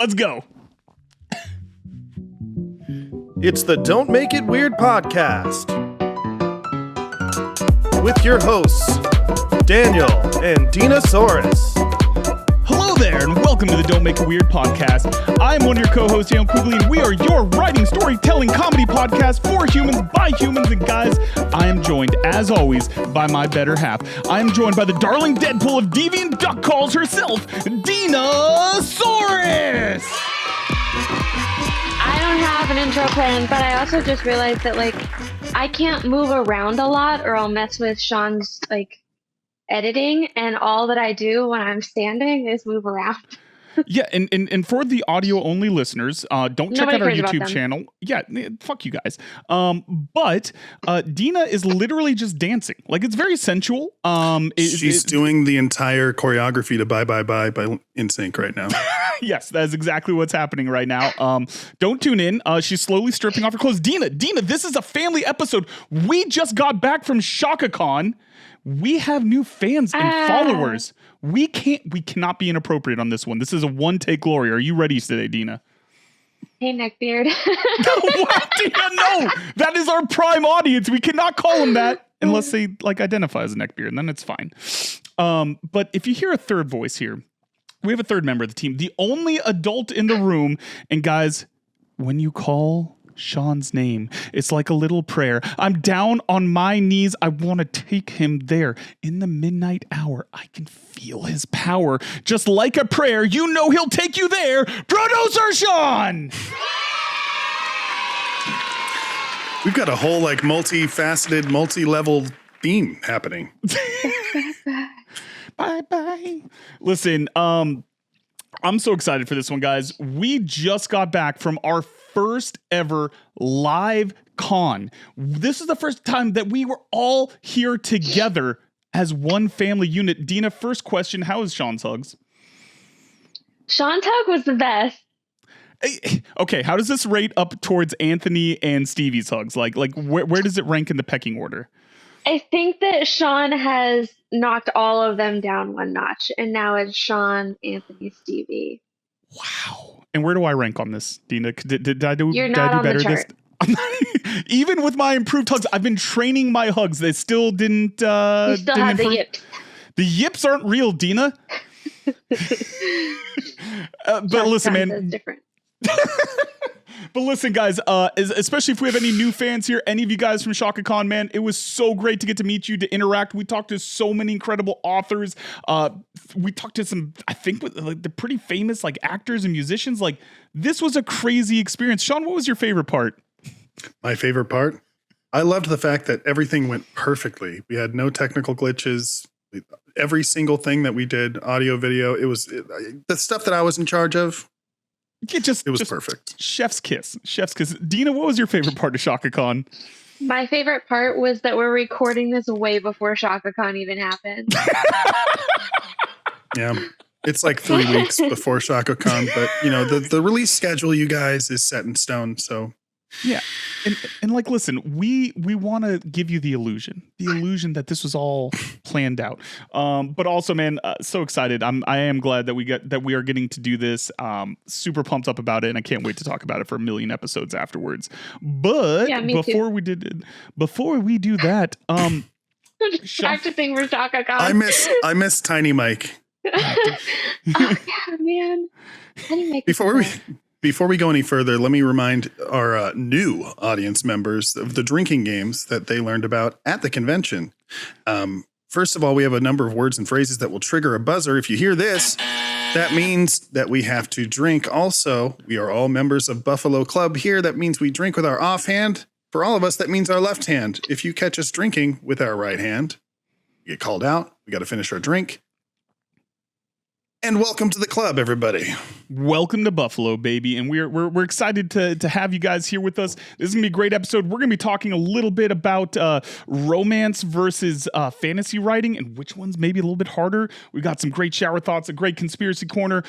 Let's go. It's the Don't Make It Weird podcast with your hosts, Daniel and Dina Saurus. Hello there, and welcome to the Don't Make It Weird podcast. I'm one of your co-hosts, Daniel Quigley, and we are your writing, storytelling, comedy podcast for humans, by humans, and guys, I am joined, as always, by my better half. I am joined by the darling Deadpool of deviant duck calls herself, Dina Saurus. I don't have an intro plan, but I also just realized that, I can't move around a lot or I'll mess with Sean's, editing, and all that I do when I'm standing is move around. Yeah, and for the audio-only listeners, don't check out our YouTube channel. Yeah, fuck you guys. But Dina is literally just dancing. It's very sensual. She's doing the entire choreography to Bye Bye Bye by NSYNC right now. Yes, that is exactly what's happening right now. Don't tune in. She's slowly stripping off her clothes. Dina, this is a family episode. We just got back from ShakaCon. We have new fans and followers. We cannot be inappropriate on this one. This is a one-take glory. Are you ready today, Dina? Hey, neckbeard. What, Dina? No, that is our prime audience. We cannot call them that unless they identify as a neckbeard, and then it's fine. But if you hear a third voice here, we have a third member of the team, the only adult in the room. And guys, when you call Sean's name, it's like a little prayer. I'm down on my knees. I want to take him there. In the midnight hour, I can feel his power. Just like a prayer, you know he'll take you there. Producer Sean! We've got a whole multifaceted, multi-level theme happening. Bye-bye. Listen, I'm so excited for this one, guys. We just got back from our first ever live con. This is the first time that we were all here together as one family unit. Dina, first question, how is Sean's hugs? Sean's hug was the best. Okay, how does this rate up towards Anthony and Stevie's hugs? Where does it rank in the pecking order? I think that Sean has knocked all of them down one notch, and now it's Sean, Anthony, Stevie. Wow. And where do I rank on this, Dina? Did I do, You're did not I do on better the chart. Even with my improved hugs, I've been training my hugs. They still didn't. You still have the yips. The yips aren't real, Dina. But listen, man. Different. But listen, guys, especially if we have any new fans here, any of you guys from ShakaCon, man, it was so great to get to meet you, to interact. We talked to so many incredible authors. We talked to some, I think, the pretty famous actors and musicians. This was a crazy experience. Sean, what was your favorite part? My favorite part? I loved the fact that everything went perfectly. We had no technical glitches. Every single thing that we did, audio, video, it was the stuff that I was in charge of. It was perfect. Chef's kiss. Chef's kiss. Dina, what was your favorite part of ShakaCon? My favorite part was that we're recording this way before ShakaCon even happened. Yeah. It's 3 weeks before ShakaCon, but the release schedule, you guys, is set in stone. So yeah. And listen, we want to give you the illusion that this was all planned out. But also, man, so excited. I am glad that we are getting to do this. Super pumped up about it, and I can't wait to talk about it for a million episodes afterwards. But yeah, before we do that, practicing for ShakaCon. I miss Tiny Mike. Oh yeah, man. Tiny Mike. Before we go any further, let me remind our new audience members of the drinking games that they learned about at the convention. First of all, we have a number of words and phrases that will trigger a buzzer. If you hear this, that means that we have to drink. Also, we are all members of Buffalo Club here. That means we drink with our offhand. For all of us, that means our left hand. If you catch us drinking with our right hand, we get called out. We got to finish our drink. And welcome to the club, everybody. Welcome to Buffalo, baby. And we're excited to have you guys here with us. This is going to be a great episode. We're going to be talking a little bit about romance versus fantasy writing and which one's maybe a little bit harder. We've got some great shower thoughts, a great conspiracy corner.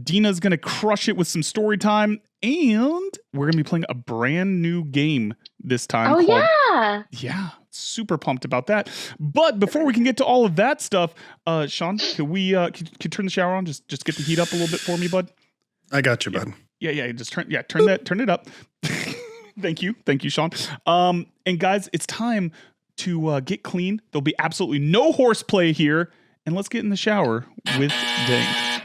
Dina's going to crush it with some story time. And we're going to be playing a brand new game this time. Oh, yeah. Yeah. Super pumped about that. But before we can get to all of that stuff, Sean, could you turn the shower on? Just get the heat up a little bit for me, bud? I got you, bud. Yeah. Just turn it up. Thank you, Sean. And guys, it's time to get clean. There'll be absolutely no horseplay here, and let's get in the shower with Dank.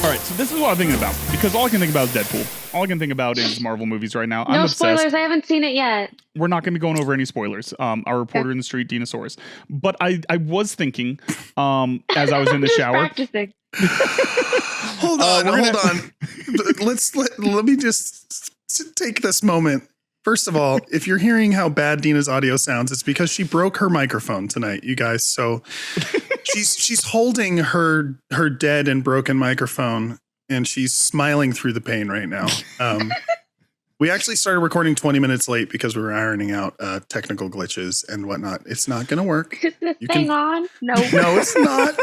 All right, so this is what I'm thinking about, because all I can think about is Deadpool. All I can think about is Marvel movies right now. I'm No obsessed. spoilers. I haven't seen it yet. We're not going to be going over any spoilers. Our reporter in the street, Dinosaurus. But I was thinking, as I was in the Just shower. practicing. Hold on. Let me just take this moment. First of all, if you're hearing how bad Dina's audio sounds, it's because she broke her microphone tonight, you guys. So she's holding her dead and broken microphone, and she's smiling through the pain right now. We actually started recording 20 minutes late because we were ironing out technical glitches and whatnot. It's not going to work. Is this thing on? No. No, it's not.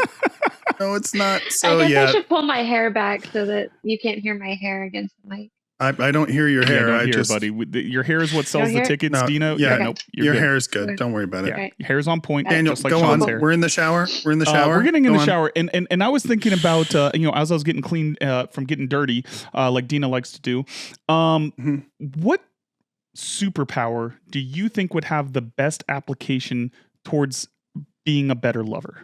No, it's not. So I guess yeah, I should pull my hair back so that you can't hear my hair against the mic. I don't hear your hair. I don't hear, buddy. Your hair is what sells the tickets, No, Dino. yeah, Nope. your good. hair is good. Don't worry about it. Yeah, Okay. your hair's on point. Daniel, just like go Sean's on. hair. We're in the shower. We're in the shower. We're getting in Go the on. shower, and I was thinking about as I was getting clean from getting dirty, like Dina likes to do. What superpower do you think would have the best application towards being a better lover?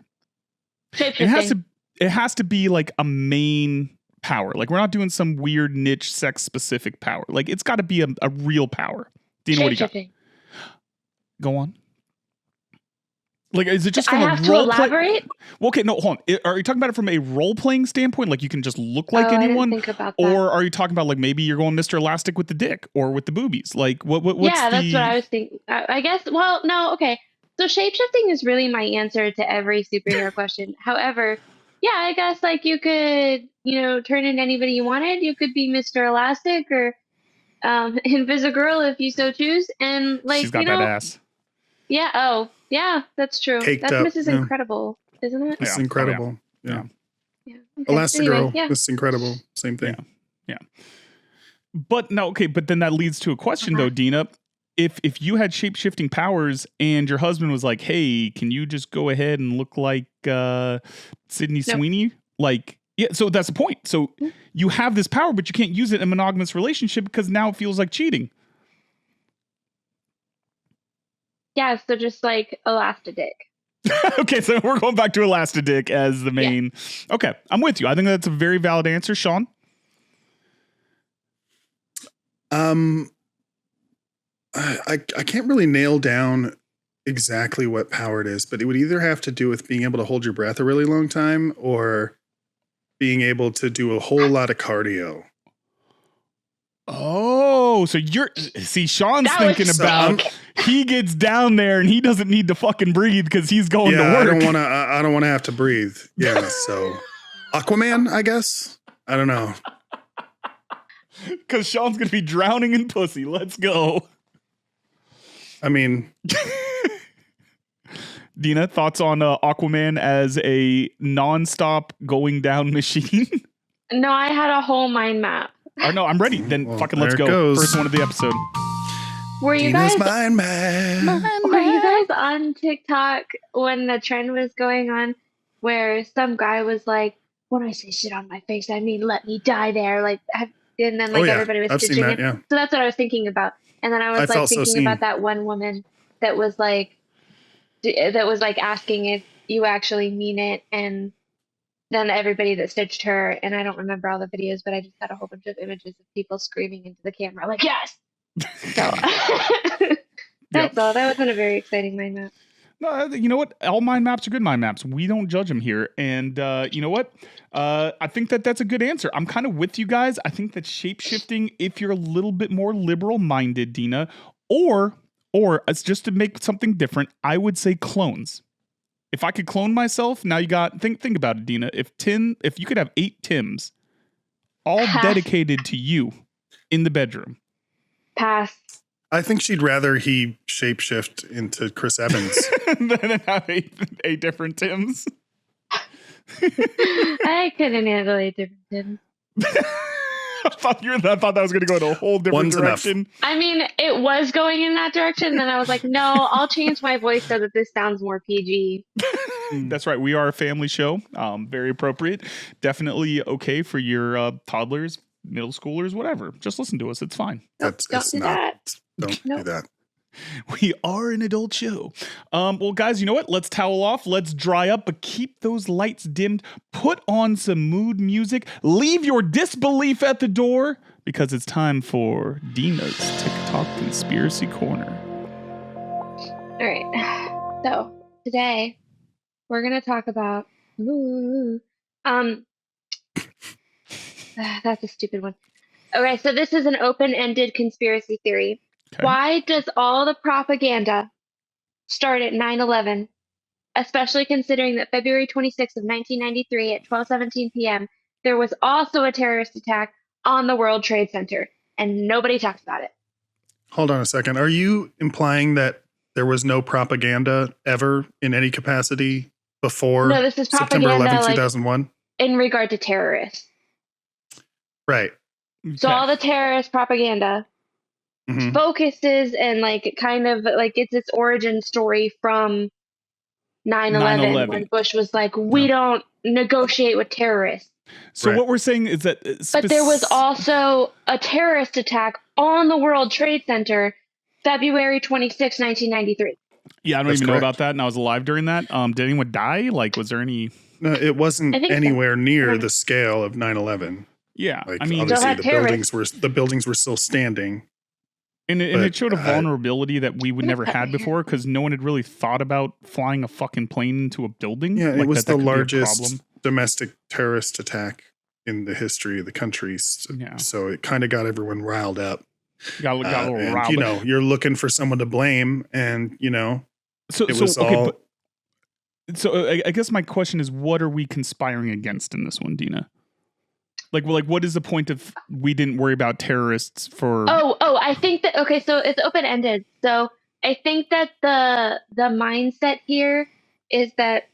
Shape-shifting. It has to be like a main power. Like, we're not doing some weird niche sex specific power. Like, it's got to be a real power. Dina, what do you got? Shape-shifting. Go on. Like, is it just from I a have to role play? elaborate? Well, okay, no, hold on. Are you talking about it from a role playing standpoint? Like, you can just look like I didn't anyone? think about that. Or are you talking about like maybe you're going Mr. Elastic with the dick or with the boobies? Like, what's yeah, that's what I was thinking. I guess. Well, no, okay. So shapeshifting is really my answer to every superhero question. However, yeah, I guess like you could, turn into anybody you wanted. You could be Mr. Elastic or Invisigirl if you so choose. And like, She's got that ass. Yeah. Oh, yeah, that's true. Caked That's up, Mrs. yeah. Incredible, isn't it? It's Yeah. incredible. Oh, Yeah. Yeah. Okay. Elastigirl. Anyway, yeah. It's incredible. Same thing. Yeah. But no, okay, but then that leads to a question though, Dina. If you had shape-shifting powers and your husband was like, "Hey, can you just go ahead and look like Sydney Sweeney?" Like, yeah, so that's the point. So you have this power, but you can't use it in a monogamous relationship because now it feels like cheating. Yeah. So just like Elastadick. Okay, so we're going back to Elastadick as the main. Yeah. Okay, I'm with you. I think that's a very valid answer, Sean. I can't really nail down exactly what power it is, but it would either have to do with being able to hold your breath a really long time or being able to do a whole lot of cardio. Oh, so Sean's That thinking was about he gets down there and he doesn't need to fucking breathe because he's going to work. I don't want to have to breathe. Yeah, so Aquaman, I guess. I don't know. Because Sean's gonna be drowning in pussy. Let's go. I mean, Dina, thoughts on Aquaman as a non-stop going down machine? No, I had a whole mind map. Oh no, I'm ready. Then Well, fucking let's there it go. goes. First one of the episode. Were you Dina's guys mind map. Were you guys on TikTok when the trend was going on where some guy was like, when I say shit on my face, I mean, let me die there. Like, and then like everybody was I've seen stitching that, it. yeah. So that's what I was thinking about. And then I was like felt so thinking seen. about that one woman that was like asking if you actually mean it. And then everybody that stitched her, and I don't remember all the videos, but I just had a whole bunch of images of people screaming into the camera like, yes. So that's all. That wasn't a very exciting mind map. No, you know what? All mind maps are good mind maps. We don't judge them here. And you know what? I think that's a good answer. I'm kind of with you guys. I think that shape-shifting, if you're a little bit more liberal-minded, Dina, or it's just to make something different, I would say clones. If I could clone myself, now you got think about it, Dina. If you could have 8 Tims, all dedicated to you in the bedroom. Pass. I think she'd rather he shapeshift into Chris Evans. Than have 8 different Tims. I couldn't handle 8 different Tims. thought that was going to go in a whole different One's enough. direction. I mean, it was going in that direction. Then I was like, no, I'll change my voice so that this sounds more PG. That's right. We are a family show. Very appropriate. Definitely okay for your toddlers, middle schoolers, whatever. Just listen to us. It's fine. Don't do that. Don't do that. We are an adult show. Well, guys, you know what? Let's towel off. Let's dry up, but keep those lights dimmed. Put on some mood music. Leave your disbelief at the door because it's time for Dina's TikTok Conspiracy Corner. All right. So today we're gonna talk about. That's a stupid one. Okay, so this is an open-ended conspiracy theory. Okay. Why does all the propaganda start at 9/11, especially considering that February 26th of 1993 at 12:17 p.m. there was also a terrorist attack on the World Trade Center, and nobody talks about it? Hold on a second. Are you implying that there was no propaganda ever in any capacity before No, this is September propaganda 11th, like 2001? in regard to terrorists. Right. So Okay. all the terrorist propaganda Mhm. focuses and like kind of like gets its origin story from 9/11 when 9/11. Bush was like, we don't negotiate with terrorists. So Right. what we're saying is that, But there was also a terrorist attack on the World Trade Center February 26, 1993. Yeah, I don't That's even know correct. about that, and I was alive during that. Did anyone die? Like, was there any? No, it wasn't I think so. anywhere near Okay. the scale of 9/11. Yeah, Like I mean, Still obviously had terrorists. the buildings were still standing. and but it showed a I- vulnerability that we would never had before because no one had really thought about flying a fucking plane into a building. Yeah, Like, it was that the could be a largest problem. domestic terrorist attack in the history of the country. So, Yeah. so it kind of got everyone riled up. Got a little And, riled. you know, you're looking for someone to blame, and you know, So it was okay, all. I guess my question is, what are we conspiring against in this one, Dina? Like, what is the point of we didn't worry about terrorists for? Oh, I think that okay, so it's open ended. So I think that the mindset here is that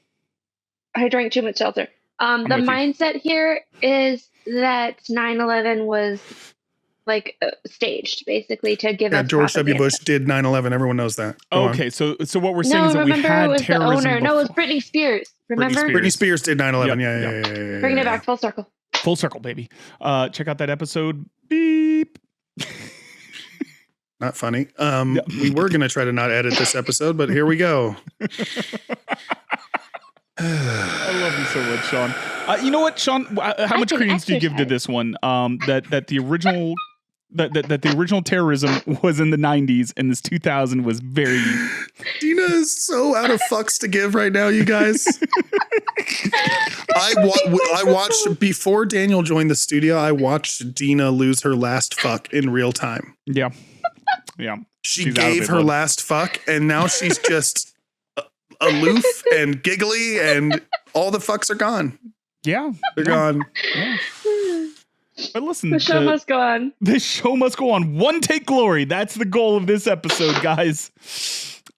I drank too much seltzer. The with you. mindset here is that 9/11 was like staged, basically, to give Yeah, us George W. propaganda. Bush did 9/11. Everyone knows that. Go on. Okay, so what we're saying No, is that we remember it had was the terrorism. owner. No, it was before. Britney Spears. Remember? Spears. Britney Spears did 9/11. Yep, Yeah. Bringing it yeah. back full circle. Full circle, baby. Check out that episode. Beep. Not funny. We were gonna try to not edit this episode, but here we go. I love you so much, Sean. You know what, Sean? How much can credence do you give to exercise. this one? That the original that the original terrorism was in the 90s, and this 2000 was very. Dina is so out of fucks to give right now, you guys. I watched before Daniel joined the studio. I watched Dina lose her last fuck in real time. Yeah, yeah. She She's out of gave it, her bud. last fuck, and now she's just aloof and giggly, and all the fucks are gone. Yeah, They're gone. yeah. But listen, The show must go on. this show must go on. One take glory. That's the goal of this episode, guys.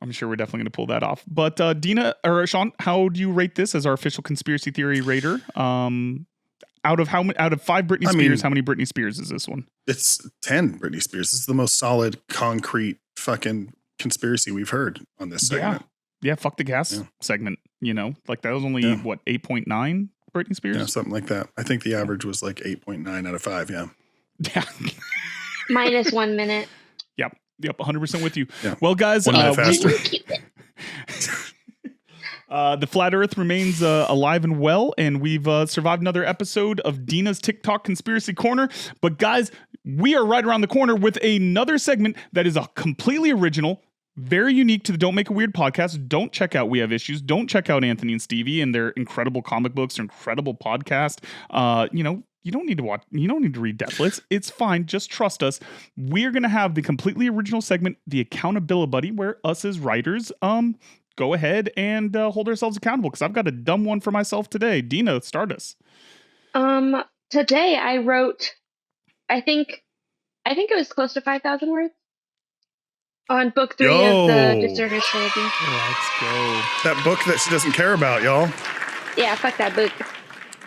I'm sure we're definitely going to pull that off. But Dina or Sean, how do you rate this as our official conspiracy theory rater? Out of 5 Britney I Spears, mean- how many Britney Spears is this one? It's 10 Britney Spears. It's the most solid, concrete fucking conspiracy we've heard on this segment. Yeah, fuck the gas Yeah. segment. You know, like that was only Yeah. what 8.9 Britney Spears. Yeah, something like that. I think the average was like 8.9 out of 5. Yeah. Yeah. Minus 1 minute. Yep. 100% with you. Yeah. Well, guys, 1 minute faster. The flat Earth remains alive and well, and we've survived another episode of Dina's TikTok Conspiracy Corner. But guys, we are right around the corner with another segment that is a completely original, very unique to the Don't Make a Weird podcast. Don't check out We Have Issues. Don't check out Anthony and Stevie and their incredible comic books, their incredible podcast. You don't need to watch. You don't need to read Deathless. It's fine. Just trust us. We're gonna have the completely original segment, the Accountability Buddy, where us as writers, go ahead and hold ourselves accountable. Because I've got a dumb one for myself today. Dina, start us. Today I wrote, I think it was close to 5,000 words on book 3 Yo. of the Discerner's trilogy. Let's go. That book that she doesn't care about, y'all. Yeah, fuck that book.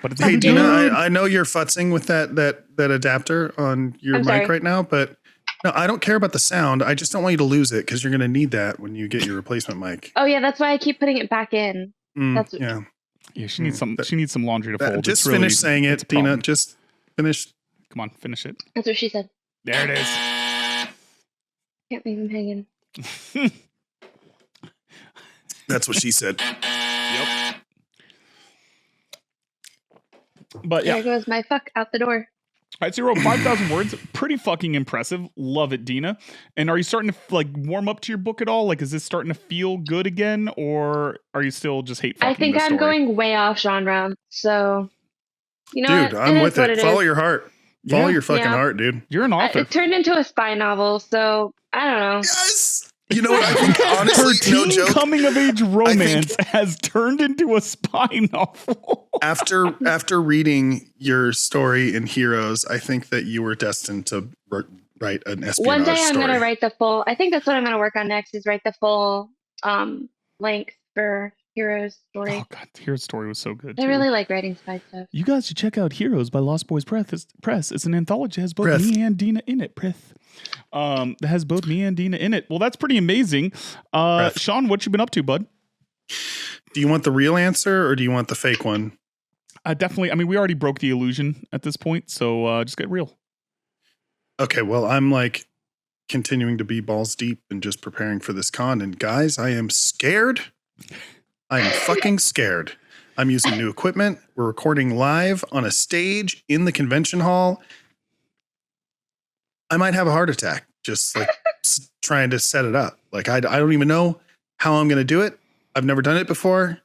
But it's Hey, how we Dina, do it. I know you're futzing with that adapter on your I'm mic sorry. right now, but no, I don't care about the sound. I just don't want you to lose it because you're going to need that when you get your replacement mic. Oh yeah, that's why I keep putting it back in. That's Yeah. Yeah, she needs some. She needs some laundry to fold. Just It's really, finish saying it's it, a Dina. problem. Just finish. Come on, finish it. that's what she said. There it is. Can't leave him hanging. That's what she said. Yep. But yeah, There goes my fuck out the door. all right, so you wrote 5,000 words. Pretty fucking impressive. Love it, Dina. And are you starting to like warm up to your book at all? Like, is this starting to feel good again, or are you still just hate fucking I think the I'm story? going way off genre. So, you know, Dude, what? I'm It with is what it. it Follow is. your heart. Follow Yeah. your fucking Yeah. heart, dude. You're an author. It turned into a spy novel, so I don't know. Yes. You know what? I think Her honestly, no teen joke. coming of age romance has turned into a spy novel. After reading your story in Heroes, I think that you were destined to write an espionage One day I'm story. gonna write the full. I think that's what I'm gonna work on next. Is write the full length for Heroes story. Oh god, Hero's story was so good. I too. really like writing spy stuff. You guys should check out Heroes by Lost Boys Press. It's an anthology. It has both Press. me and Dina in it. That has both me and Dina in it. Well, that's pretty amazing. Press. Sean, what you been up to, bud? Do you want the real answer or do you want the fake one? Definitely. I mean, we already broke the illusion at this point, so just get real. Okay, well, I'm like continuing to be balls deep and just preparing for this con. And guys, I am scared. I am fucking scared. I'm using new equipment. We're recording live on a stage in the convention hall. I might have a heart attack just like trying to set it up. Like, I don't even know how I'm going to do it. I've never done it before.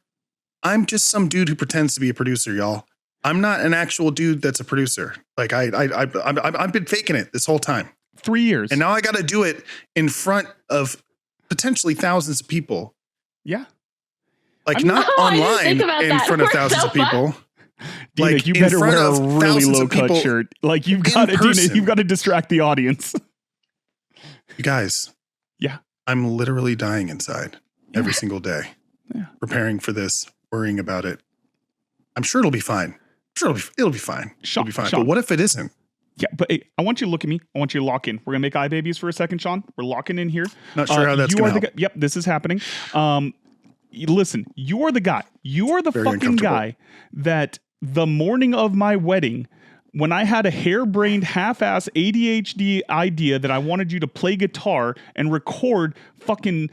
I'm just some dude who pretends to be a producer, y'all. I'm not an actual dude that's a producer. Like I've been faking it this whole time. 3 years. And now I got to do it in front of potentially thousands of people. Yeah. Like I mean, not Oh, I didn't online think about in that. front of We're thousands so of people. Dina, Like, you in better front wear a of really thousands low of cut people shirt. Like you've in got to, Dina, person. you've got to distract the audience. You guys. Yeah. I'm literally dying inside every single day. Yeah. Preparing for this, worrying about it. I'm sure it'll be fine. I'm sure it'll be fine. Sean, It'll be fine. Sean. But what if it isn't? Yeah, but hey, I want you to look at me. I want you to lock in. We're gonna make eye babies for a second, Sean. We're locking in here. Not sure how that's you going are to the help. guy. Yep, this is happening. Listen, you are the guy. You are the Very fucking uncomfortable. guy that the morning of my wedding, when I had a harebrained, half-ass ADHD idea that I wanted you to play guitar and record fucking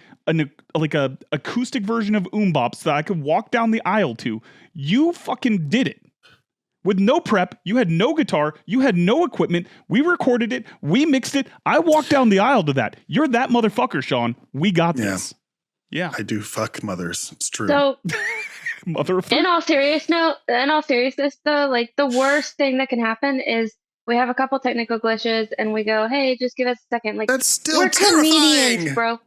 like a acoustic version of Bops that I could walk down the aisle to, you fucking did it. With no prep, you had no guitar, you had no equipment. We recorded it, we mixed it. I walked down the aisle to that. You're that motherfucker, Sean. We got this. Yeah, I do fuck mothers. It's true. So, motherfucker. in all seriousness, though, like the worst thing that can happen is we have a couple technical glitches and we go, "Hey, just give us a second." Like That's still we're terrifying. comedians, bro.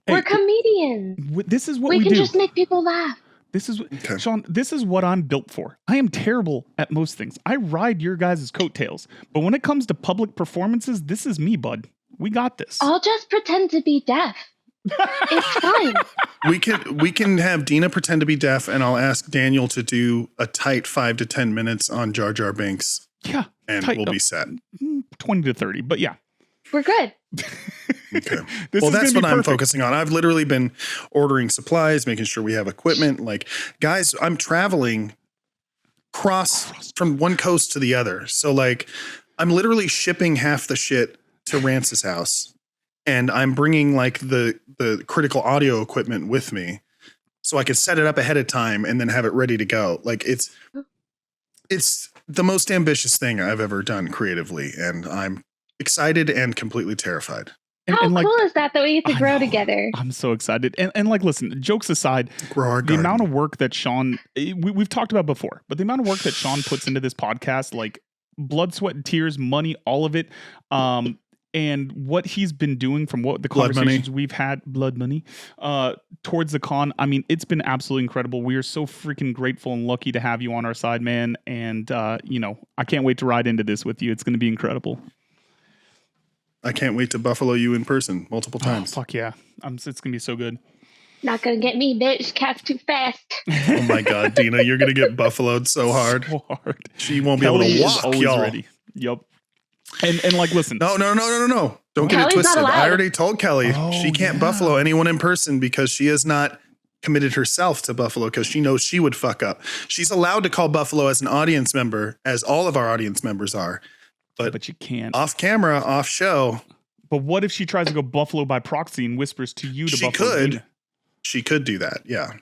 We're comedians. This is what We we can do. just make people laugh. This is Okay. Sean. This is what I'm built for. I am terrible at most things. I ride your guys' coattails, but when it comes to public performances, this is me, bud. We got this. I'll just pretend to be deaf. It's fine. We can have Dina pretend to be deaf, and I'll ask Daniel to do a tight 5 to 10 minutes on Jar Jar Binks, Yeah, and tight- we'll be set. 20 to 30. But yeah, We're good. Okay. this Well, is that's gonna what be I'm perfect. focusing on. I've literally been ordering supplies, making sure we have equipment. Like, guys, I'm traveling from one coast to the other. So, like, I'm literally shipping half the shit to Rance's house, and I'm bringing like the critical audio equipment with me, so I could set it up ahead of time and then have it ready to go. Like, it's the most ambitious thing I've ever done creatively, and I'm excited and completely terrified. How like, cool is that we get to I grow know. together? I'm so excited. And like, listen, jokes aside, Grow our the garden. amount of work that Sean, we've talked about before, but the amount of work that Sean puts into this podcast, like blood, sweat, and tears, money, all of it, and what he's been doing from what the Blood conversations we've had, blood money, towards the con. I mean, it's been absolutely incredible. We are so freaking grateful and lucky to have you on our side, man. And, I can't wait to ride into this with you. It's going to be incredible. I can't wait to buffalo you in person multiple times. Oh, fuck yeah. It's going to be so good. Not gonna get me, bitch. Cat's too fast. Oh my God, Dina, you're gonna get buffaloed so hard. So hard. She won't be Kelly able to is walk, always y'all. ready. Yep. And like, listen. No. Don't get Kelly's it not twisted. I allowed. already told Kelly Oh, she can't yeah. buffalo anyone in person because she has not committed herself to buffalo because she knows she would fuck up. She's allowed to call buffalo as an audience member, as all of our audience members are. But you can't. Off camera, off show, But what if she tries to go buffalo by proxy and whispers to you to She buffalo? could. Dina? she could do that. Yeah.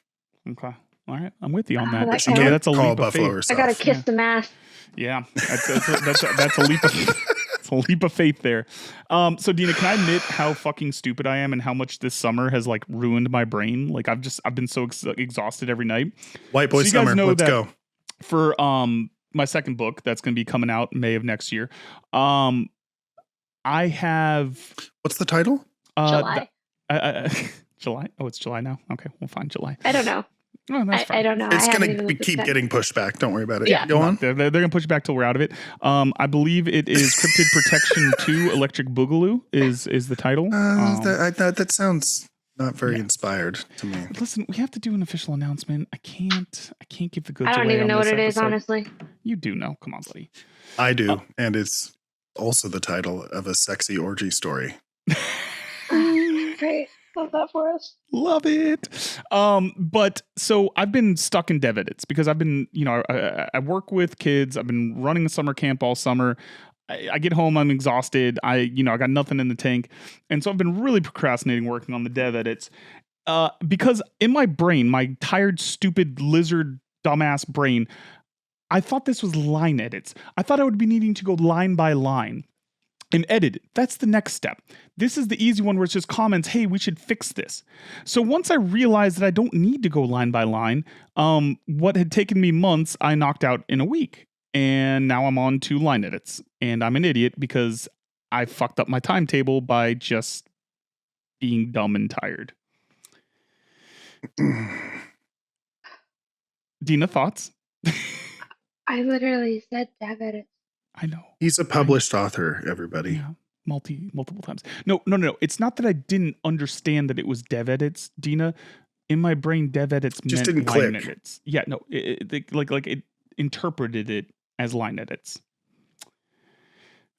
Okay. All right. I'm with you on that. But She Okay. can't That's a call leap of buffalo faith. herself. I gotta kiss the mask. Yeah. That's a leap of it's a leap of faith there. So Dina, can I admit how fucking stupid I am and how much this summer has like ruined my brain? Like I've been so exhausted every night. White boy So you guys summer. know Let's that- go. For my second book that's going to be coming out May of next year. I have What's the title? July. July. Oh, it's July now. Okay, we'll find July. I don't know. Oh, that's fine. I don't know. It's I haven't going even to looked at keep that. getting pushed back. Don't worry about it. Yeah. Go on. They're going to push it back till we're out of it. I believe it is Cryptid Protection 2 Electric Boogaloo is the title. That sounds not very yeah. inspired to me. Listen, we have to do an official announcement. I can't give the goods I don't away even on know what this it is, episode. honestly. You do know. Come on, buddy. I do. Oh. And it's also the title of a sexy orgy story. Great. Love that for us. Love it. But so I've been stuck in dev edits because I've been, I work with kids. I've been running a summer camp all summer. I get home, I'm exhausted. I got nothing in the tank. And so I've been really procrastinating working on the dev edits. Because in my brain, my tired, stupid lizard, dumbass brain, I thought this was line edits. I thought I would be needing to go line by line and edit it. That's the next step. This is the easy one where it's just comments, hey, we should fix this. So once I realized that I don't need to go line by line, what had taken me months, I knocked out in a week. And now I'm on 2 line edits. And I'm an idiot because I fucked up my timetable by just being dumb and tired. Dina, thoughts? I literally said dev edit. I know. He's a published author, everybody. Yeah, multiple times. No. It's not that I didn't understand that it was dev edits, Dina. In my brain, dev edits Just meant didn't line click. edits. Yeah, no, it interpreted it as line edits.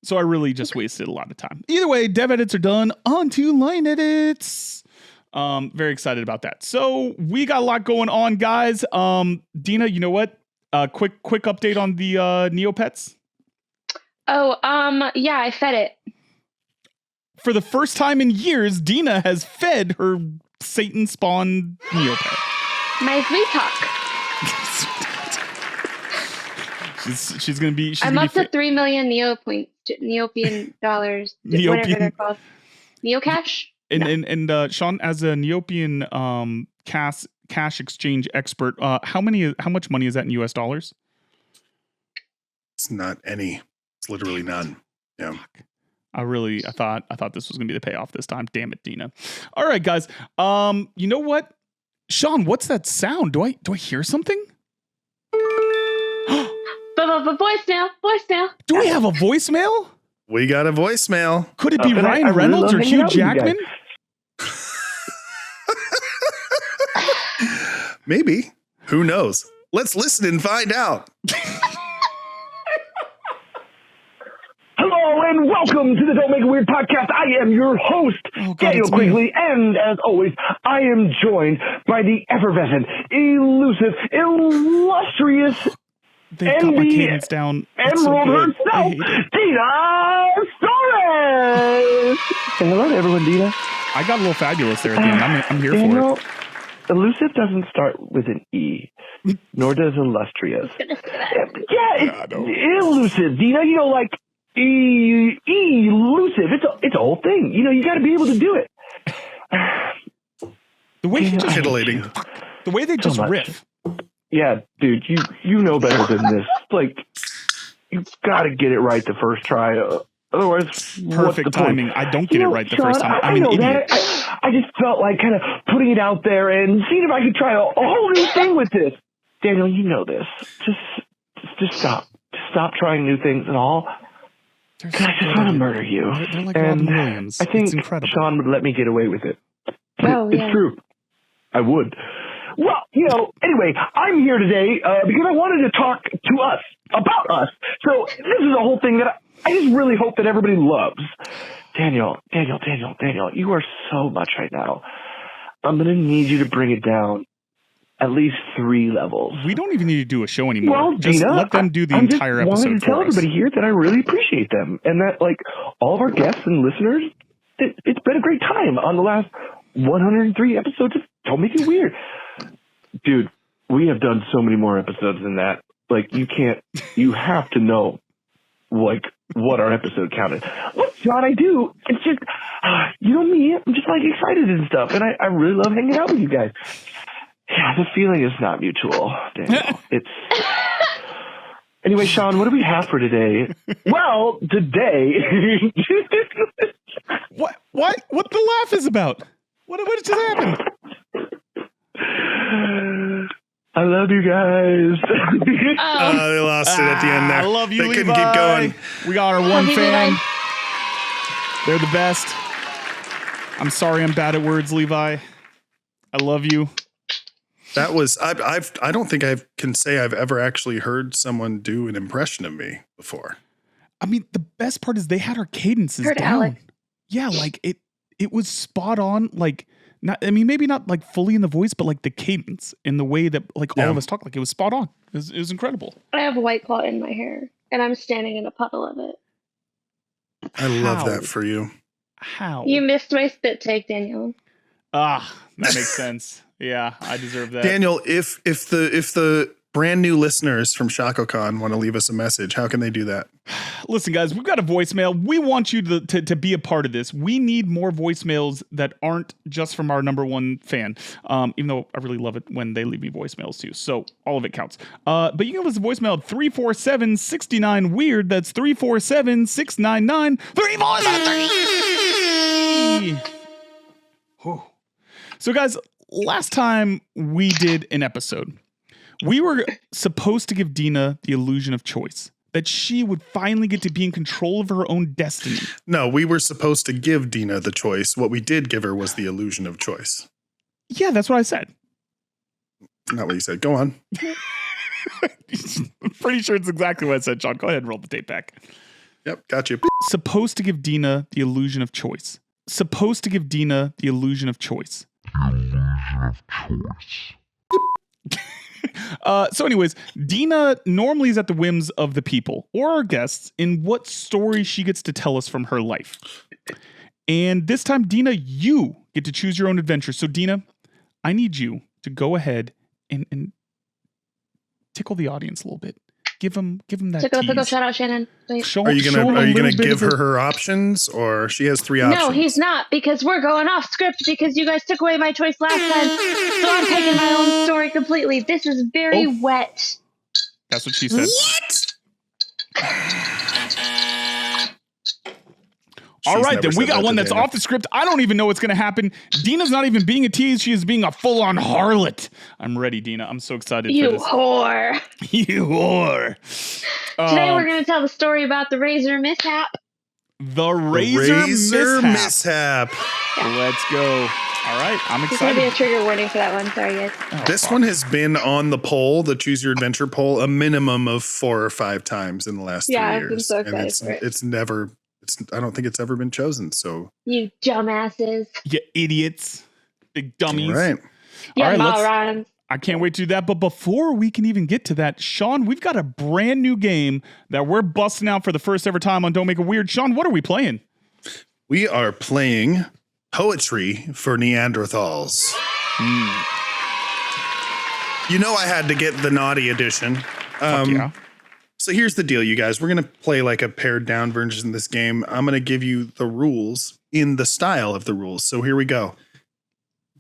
So I really just wasted a lot of time. Either way, dev edits are done. On to line edits. Very excited about that. So we got a lot going on, guys. Dina, you know what? Quick update on the Neopets. Oh, yeah, I fed it. For the first time in years, Dina has fed her Satan spawn Neopet. My sweet talk. she's gonna be. I'm up to 3 million Neopian dollars. Whatever they're called. Neocash? And Sean, as a Neopian cash exchange expert, how much money is that in US dollars? It's not any. It's literally none. Yeah. Fuck. I thought this was gonna be the payoff this time. Damn it, Dina. All right, guys. You know what? Sean, what's that sound? Do I hear something? Voicemail. Do we have a voicemail? We got a voicemail. Could it be And Ryan I really Reynolds love or hanging Hugh out with you guys. Jackman? Maybe. Who knows? Let's listen and find out. Hello and welcome to the Don't Make It Weird podcast. I am your host, Oh, God, Daniel it's me. Quigley, and as always, I am joined by the effervescent, elusive, illustrious, They've got my Andy cadence down. It's so Emerald good. I herself, hate it. Dina Soares. Say hello to everyone, Dina. I got a little fabulous there at the end. I'm here Daniel, for it. elusive doesn't start with an E, nor does illustrious. Yeah, it's elusive, Dina. You know, like elusive. It's a whole thing. You know, you got to be able to do it. The way he just Titillating. the way they just much. riff. Yeah, dude, you know better than this. Like, you've got to get it right the first try. Otherwise, what's the Perfect point? timing. I don't get it right the Sean, first time. I I'm an know idiot. that. I just felt like kind of putting it out there and seeing if I could try a whole new thing with this. Daniel, you know this. Just stop. Stop trying new things and all. They're I just want to murder you. They're like And Robin Williams. I think It's incredible. Sean would let me get away with it. Oh, It's yeah. true. I would. Well, anyway, I'm here today because I wanted to talk to us, about us. So this is a whole thing that I just really hope that everybody loves. Daniel, you are so much right now. I'm going to need you to bring it down at least 3 levels. We don't even need to do a show anymore. Well, just Dina, let them do the I'm entire just episode wanted to tell for us. everybody here that I really appreciate them and that, like, all of our guests and listeners, it's been a great time on the last 103 episodes of Don't Make It Weird. Dude, we have done so many more episodes than that. Like, you have to know, like, what our episode counted. What, John, I do. It's just, you know me, I'm just, like, excited and stuff, and I really love hanging out with you guys. Yeah, the feeling is not mutual, Daniel. It's... Anyway, Sean, what do we have for today? Well, today... What the laugh is about? What just happened? I love you guys. They lost it at the end there. I love you, They Levi. couldn't keep going. We got our one Love you, fan. Levi. They're the best. I'm sorry I'm bad at words, Levi. I love you. That was I don't think I can say I've ever actually heard someone do an impression of me before. I mean, the best part is they had our cadences Heard down. Alec. Yeah, like it was spot on. Like, not, I mean, maybe not like fully in the voice, but like the cadence in the way that like all of us talk. Like, it was spot on. It was incredible. I have White Claw in my hair, and I'm standing in a puddle of it. I love How? that for you. How? You missed my spit take, Daniel. That makes sense. Yeah, I deserve that. Daniel, if the brand new listeners from ShacoCon want to leave us a message, how can they do that? Listen, guys, we've got a voicemail. We want you to be a part of this. We need more voicemails that aren't just from our number one fan, even though I really love it when they leave me voicemails too. So all of it counts. But you can give us a voicemail at 347-69-WEIRD. That's 347-699-3473. So, guys, last time we did an episode, we were supposed to give Dina the illusion of choice, that she would finally get to be in control of her own destiny. No, we were supposed to give Dina the choice. What we did give her was the illusion of choice. Yeah, that's what I said. Not what you said. Go on. I'm pretty sure it's exactly what I said, Sean. Go ahead and roll the tape back. Yep, got you. Supposed to give Dina the illusion of choice. Supposed to give Dina the illusion of choice. So anyways, Dina normally is at the whims of the people or our guests in what story she gets to tell us from her life. And this time, Dina, you get to choose your own adventure. So Dina, I need you to go ahead and tickle the audience a little bit. Give them that Tickle, tease. pickle, shout out, Shannon. Wait. Are Are you gonna give her options, or she has 3 options? No, he's not, because we're going off script because you guys took away my choice last time. So I'm taking my own story completely. This is very wet. That's what she said. All right, then we got one that's off the script. I don't even know what's going to happen. Dina's not even being a tease. She is being a full-on harlot. I'm ready, Dina. I'm so excited You for this. whore. You whore. Today we're going to tell the story about the razor mishap. The razor mishap. Let's go. All right, I'm There's going to be excited. a trigger warning for that one. Sorry, guys. This one has been on the poll, the Choose Your Adventure poll, a minimum of 4 or 5 times in the last 3 years. Yeah, I've been so excited for it. It's never. I don't think it's ever been chosen. So You dumbasses. You idiots. Big dummies. all right. Yeah, All right, let's- morons. I can't wait to do that. But before we can even get to that, Sean, we've got a brand new game that we're busting out for the first ever time on Don't Make It Weird. Sean, what are we playing? We are playing Poetry for Neanderthals. You know I had to get the naughty edition. Fuck yeah. So here's the deal, you guys. We're going to play like a pared down version of this game. I'm going to give you the rules in the style of the rules. So here we go.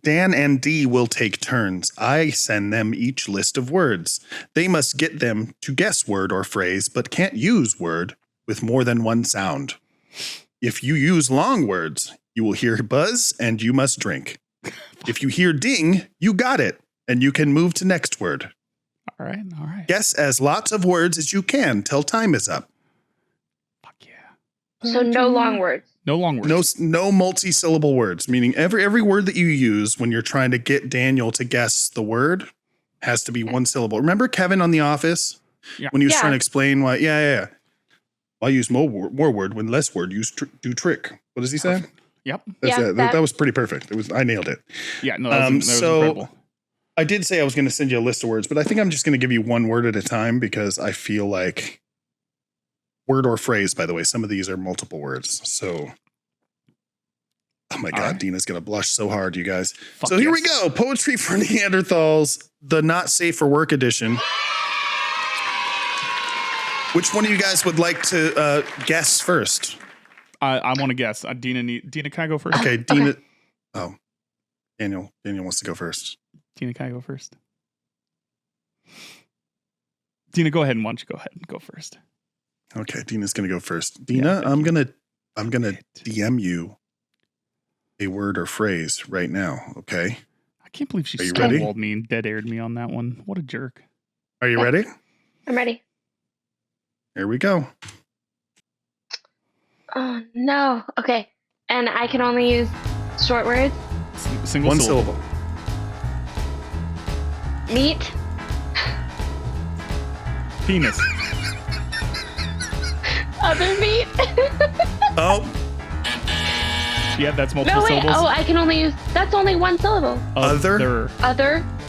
Dan and Dee will take turns. I send them each list of words. They must get them to guess word or phrase, but can't use word with more than one sound. If you use long words, you will hear buzz and you must drink. If you hear ding, you got it, and you can move to next word. All right. All right. Guess as lots of words as you can till time is up. Fuck yeah. So no long words. No long words. No multi-syllable words, meaning every word that you use when you're trying to get Daniel to guess the word has to be one syllable. Remember Kevin on The Office? Yeah. When he was trying to explain why, I use more word when less word do trick. What does he say? Yep. That was pretty perfect. I nailed it. Yeah, no, that was incredible. I did say I was going to send you a list of words, but I think I'm just going to give you one word at a time because I feel like word or phrase, by the way, some of these are multiple words. So, oh my God, right. Dina's going to blush so hard, you guys. So here we go. Poetry for Neanderthals, the Not Safe for Work edition. Which one of you guys would like to guess first? I want to guess. Dina, can I go first? Okay, Dina. Okay. Oh, Daniel wants to go first. Dina, can I go first? Dina, go ahead and why don't you go ahead and go first? Okay, Dina's gonna go first. Dina, I'm gonna DM you a word or phrase right now. Okay. I can't believe she stonewalled me and dead aired me on that one. What a jerk. Are you ready? I'm ready. Here we go. Oh no. Okay, and I can only use short words. Single syllable. Meat. Penis. Other meat. Oh. Yeah, that's multiple syllables. Oh, I can only use. That's only one syllable. Other.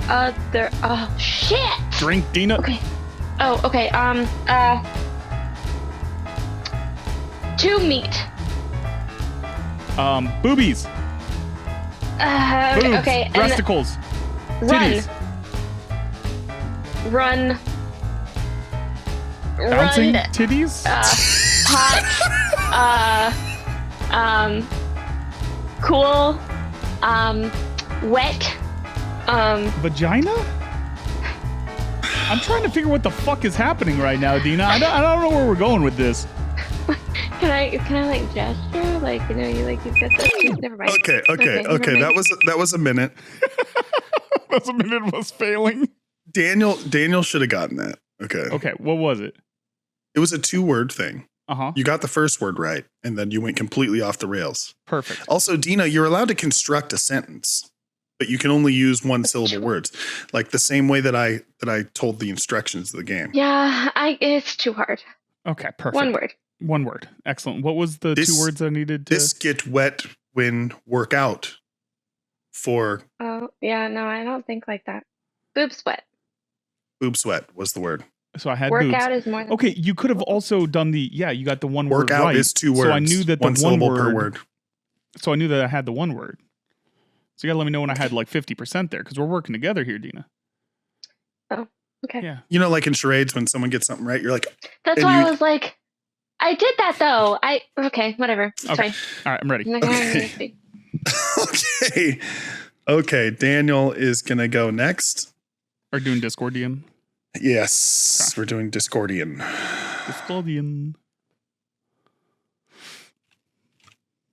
Oh shit. Drink, Dina. Okay. Oh, okay. To meat. Boobies. Boobs. Okay. Breasticles. Titties. Run. Bouncing titties. Hot. Cool. Wet. Vagina. I'm trying to figure what the fuck is happening right now, Dina. I don't know where we're going with this. Can I like gesture? Like, you know, you've got the. Never mind. Okay. That was a minute. That minute was failing. Daniel should have gotten that. Okay. What was it? It was a 2-word thing. Uh-huh. You got the first word right, and then you went completely off the rails. Perfect. Also, Dina, you're allowed to construct a sentence, but you can only use one-syllable words, like the same way that I told the instructions of the game. Yeah, it's too hard. Okay, perfect. One word. Excellent. What was the 2 words I needed to? This get wet when work out for. Oh, yeah, no, I don't think like that. Boob sweat. Boob sweat was the word. So I had workout boobs. Is more than. Okay, you could have also done you got the one word right. Workout is 2 words. So I knew that one syllable per word. So I knew that I had the 1 word. So you gotta let me know when I had like 50% there, because we're working together here, Dina. Oh, okay. Yeah. You know, like in charades, when someone gets something right, you're like. That's why I was like, I did that though. Okay, whatever. It's okay. Fine. All right, I'm ready. Okay. Okay. Daniel is gonna go next. Are doing Discordian? Yes, okay. We're doing Discordian.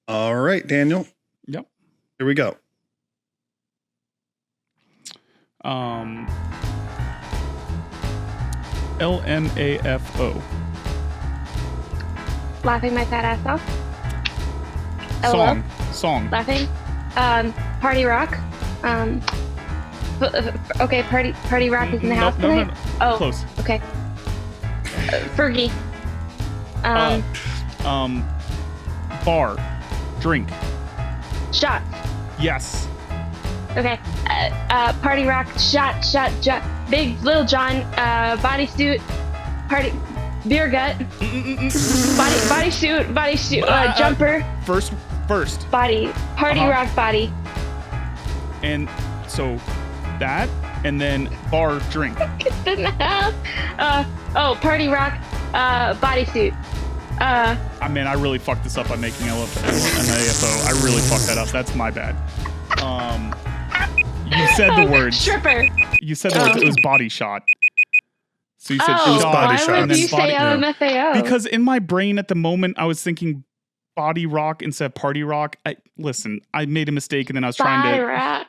All right, Daniel. Yep. Here we go. LMAFO. Laughing my fat ass off. Song. Laughing. Party rock. Okay, party rock is in the house tonight. No. Oh, close. Okay. Fergie. Bar. Drink. Shot. Yes. Okay. Party rock. Shot. Big Little John. Bodysuit. Party. Beer gut. Bodysuit. Jumper. First. Body. Party rock body. And so that, and then bar drink. Didn't have. Party rock. Bodysuit. I mean, I really fucked this up by making an AFO. I really fucked that up. That's my bad. You said the word. Stripper. You said the word. It was body shot. So you said it was body shot. Why would you say LMFAO? Because in my brain at the moment, I was thinking body rock instead of party rock. Listen, I made a mistake and then I was Body trying to rock.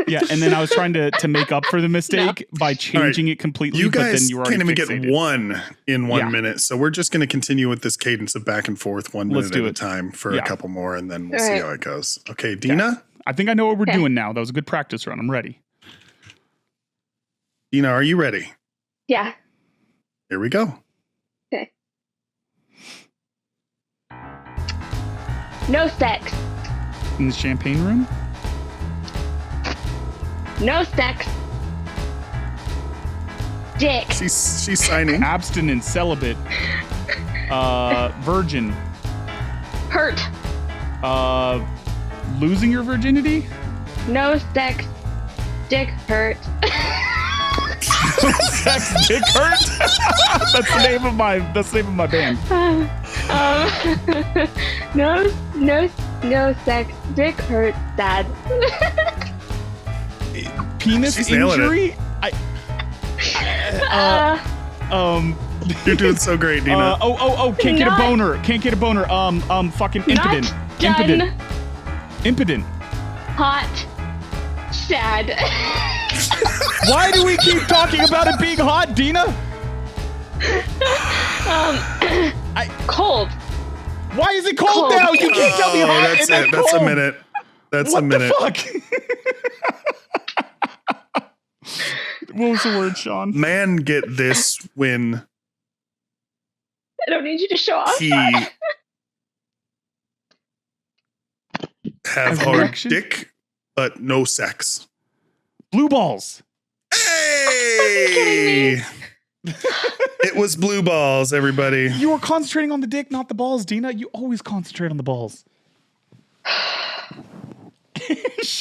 yeah, and then I was trying to make up for the mistake by changing it completely. You but then guys you can't even fixated. get one in 1 Yeah. minute, so we're just going to continue with this cadence of back and forth 1 Let's minute do at a it. time for Yeah. a couple more, and then we'll All see right. how it goes. Okay, Dina? I think I know what we're Okay. doing now. That was a good practice run. I'm ready. Dina, are you ready? Yeah. Here we go. Okay. No sex. In the champagne room? No sex. Dick. She's signing. Abstinent, celibate, virgin, Hurt. losing your virginity? No sex. Dick hurt. Sex dick hurt? That's the name of my band. No sex. Dick hurt. Sad. Penis She's nailing injury? You're doing so great, Dina. Can't get a Not- boner. Can't get a boner. Fucking impotent. Not done. Impotent. Hot. Sad. Why do we keep talking about it being hot, Dina? Cold. Why is it cold Cold. now? You can't tell me hot that's and then it. That's a cold. minute. That's What a minute. the fuck? What was the word, Sean? Man get this when I don't need you to show off. he have hard Erection? dick, but no sex. Blue balls. Hey! It was blue balls, everybody. You were concentrating on the dick, not the balls, Dina. You always concentrate on the balls.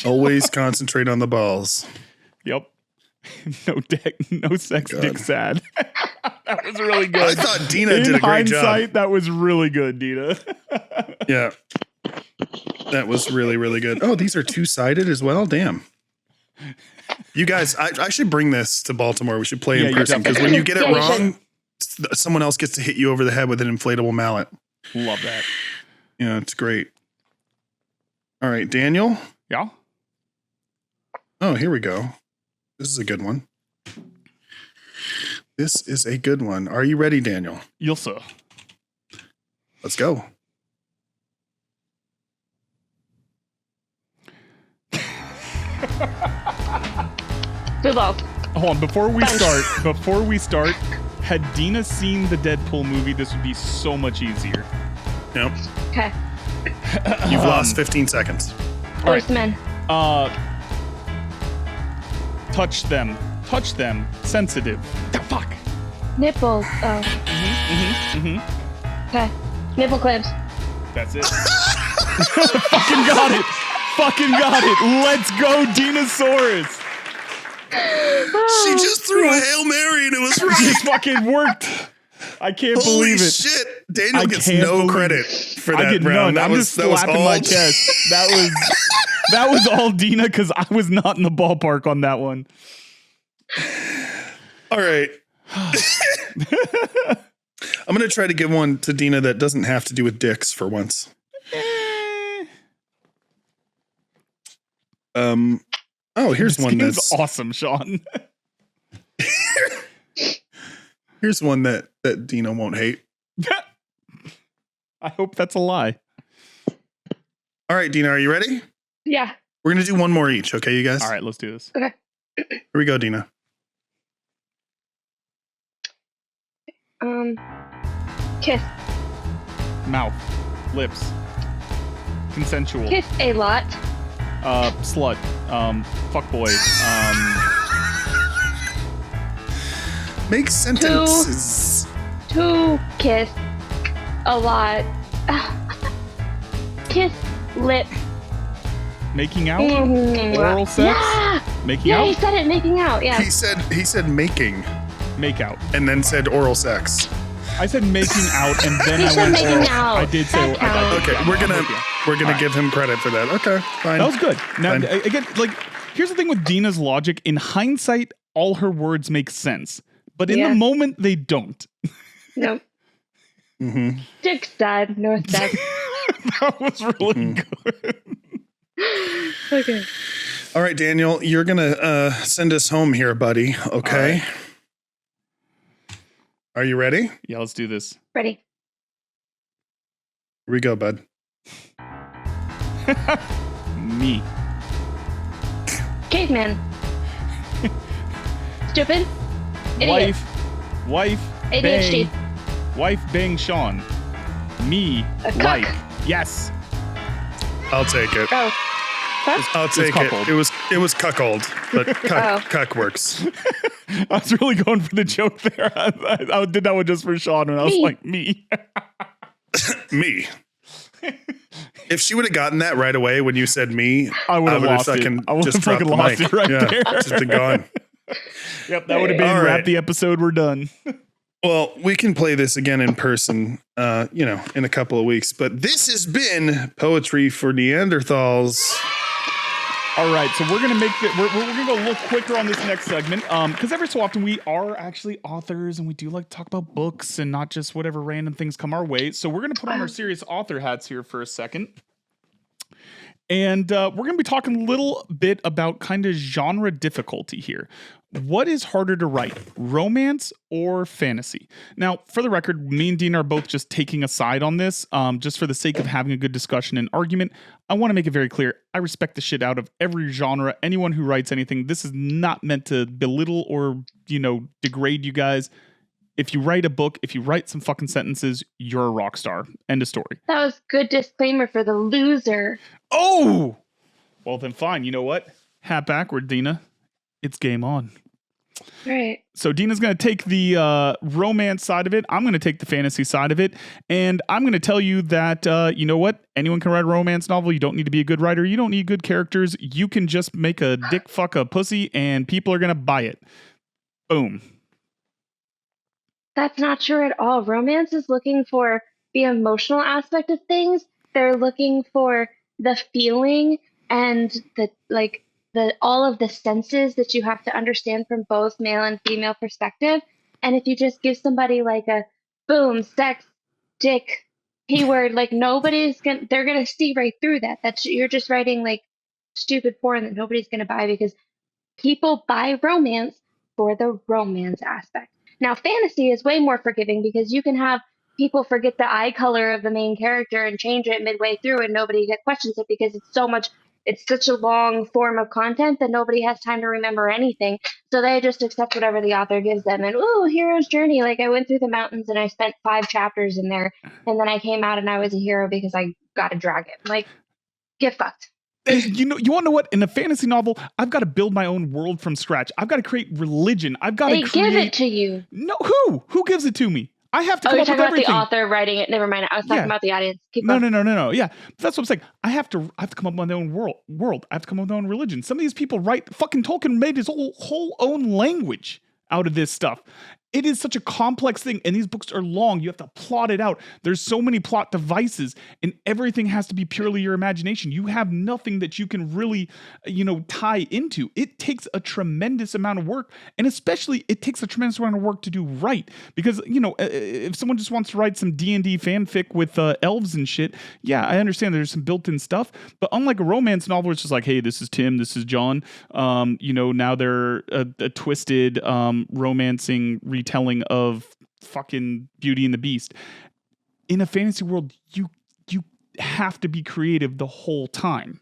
Always concentrate on the balls. Yep. No dick, no sex, God. dick sad. That was really good. I thought Dina In did a great job. hindsight, that was really good, Dina. Yeah. That was really, really good. Oh, these are two-sided as well? Damn. You guys, I should bring this to Baltimore. We should play Yeah, in you person because definitely when you get it Yeah, you wrong, someone else gets to hit you over the head with an inflatable mallet. Love that. Yeah, it's great. All right, Daniel. Yeah? Oh, here we go. This is a good one. This is a good one. Are you ready, Daniel? Yes, sir. Let's go. Blue balls. Hold on, before we Fine. start, had Dina seen the Deadpool movie, this would be so much easier. Yep. Okay. You've lost 15 seconds. All right. Horsemen. Touch them, sensitive. The fuck? Nipples. Oh. Okay. Nipple clips. That's it. Fucking got it. Let's go, Dinosaurus. She just threw a Hail Mary and it was right. It fucking worked. I can't Holy believe it. shit. Daniel I gets can't no believe credit for I that get round. none. That I'm was, just that was slapping all my chest. That was all Dina because I was not in the ballpark on that one. All right. I'm going to try to give one to Dina that doesn't have to do with dicks for once. Oh, here's This one game's that's awesome, Sean. here's one that Dina won't hate. I hope that's a lie. All right, Dina, are you ready? Yeah. We're going to do one more each, okay, you guys? All right, let's do this. Okay. Here we go, Dina. Kiss. Mouth, lips, consensual, Kiss a lot. slut, fuckboy, Make sentences. To kiss a lot. Kiss lip. making out, Mm. oral sex, Yeah. making Yeah, he out, said it. Making out. Yeah. He said making make out. and then said oral sex. I said making out, and then He I said went making oral. out. I did say. That counts. Okay, we're gonna Alright. give him credit for that. Okay, fine. That was good. Now, Fine. again, like, here's the thing with Dina's logic. In hindsight, all her words make sense, but in Yeah. the moment, they don't. Nope. Mm-hmm. Dick sad. No sex. That was really good. Okay. All right, Daniel, you're going to send us home here, buddy. Okay. All right. Are you ready? Yeah, let's do this. Ready. Here we go, bud. Me. Caveman. Stupid. Idiot. Wife, ADHD. bang. Wife, bang, Sean. Me, A cuck. like. Yes. I'll take it. Oh. Fuck. I'll take cuckold. it. It was cuckold, but Oh. cuck works. I was really going for the joke there. I did that one just for Sean, and I was Me. like, me. Me. If she would have gotten that right away when you said me, I would have would've lost it. fucking I would have just dropped fucking the lost mic. it right Yeah, there. just been gone. Yep, that would have been All wrap right. the episode. We're done. Well, we can play this again in person, in a couple of weeks. But this has been Poetry for Neanderthals. All right, so we're gonna make we're gonna go a little quicker on this next segment, because every so often we are actually authors and we do like to talk about books and not just whatever random things come our way. So we're gonna put on our serious author hats here for a second, and we're gonna be talking a little bit about kind of genre difficulty here. What is harder to write, romance or fantasy? Now, for the record, me and Dean are both just taking a side on this, just for the sake of having a good discussion and argument. I want to make it very clear. I respect the shit out of every genre. Anyone who writes anything, this is not meant to belittle or, degrade you guys. If you write a book, if you write some fucking sentences, you're a rock star. End of story. That was good disclaimer for the loser. Oh! Well, then fine. You know what? Hat backward, Dina. It's game on. Right. So Dina's going to take the romance side of it. I'm going to take the fantasy side of it. And I'm going to tell you that, you know what? Anyone can write a romance novel. You don't need to be a good writer. You don't need good characters. You can just make a dick fuck a pussy and people are going to buy it. Boom. That's not true at all. Romance is looking for the emotional aspect of things. They're looking for the feeling and the all of the senses that you have to understand from both male and female perspective. And if you just give somebody like a boom, sex, dick, P-word, like they're gonna see right through that. You're just writing like stupid porn that nobody's gonna buy because people buy romance for the romance aspect. Now, fantasy is way more forgiving because you can have people forget the eye color of the main character and change it midway through and nobody questions it because it's such a long form of content that nobody has time to remember anything. So they just accept whatever the author gives them. And, ooh, hero's journey. Like, I went through the mountains and I spent 5 chapters in there. And then I came out and I was a hero because I got a dragon. Like, get fucked. You want to know what? In a fantasy novel, I've got to build my own world from scratch. I've got to create religion. I've got They to create... give it to you. No, who? Who gives it to me? I have to Oh, come you're up with talking about everything. the author writing it. Never mind. I was talking about the audience. Keep No. going. Yeah, that's what I'm saying. I have to come up with my own world. I have to come up with my own religion. Some of these people write. Fucking Tolkien made his whole own language out of this stuff. It is such a complex thing, and these books are long. You have to plot it out. There's so many plot devices, and everything has to be purely your imagination. You have nothing that you can really, tie into. It takes a tremendous amount of work, and especially it takes a tremendous amount of work to do right. Because, if someone just wants to write some D&D fanfic with elves and shit, yeah, I understand there's some built-in stuff. But unlike a romance novel, it's just like, hey, this is Tim, this is John. Now they're a twisted romancing retelling of fucking Beauty and the Beast. In a fantasy world, you have to be creative the whole time.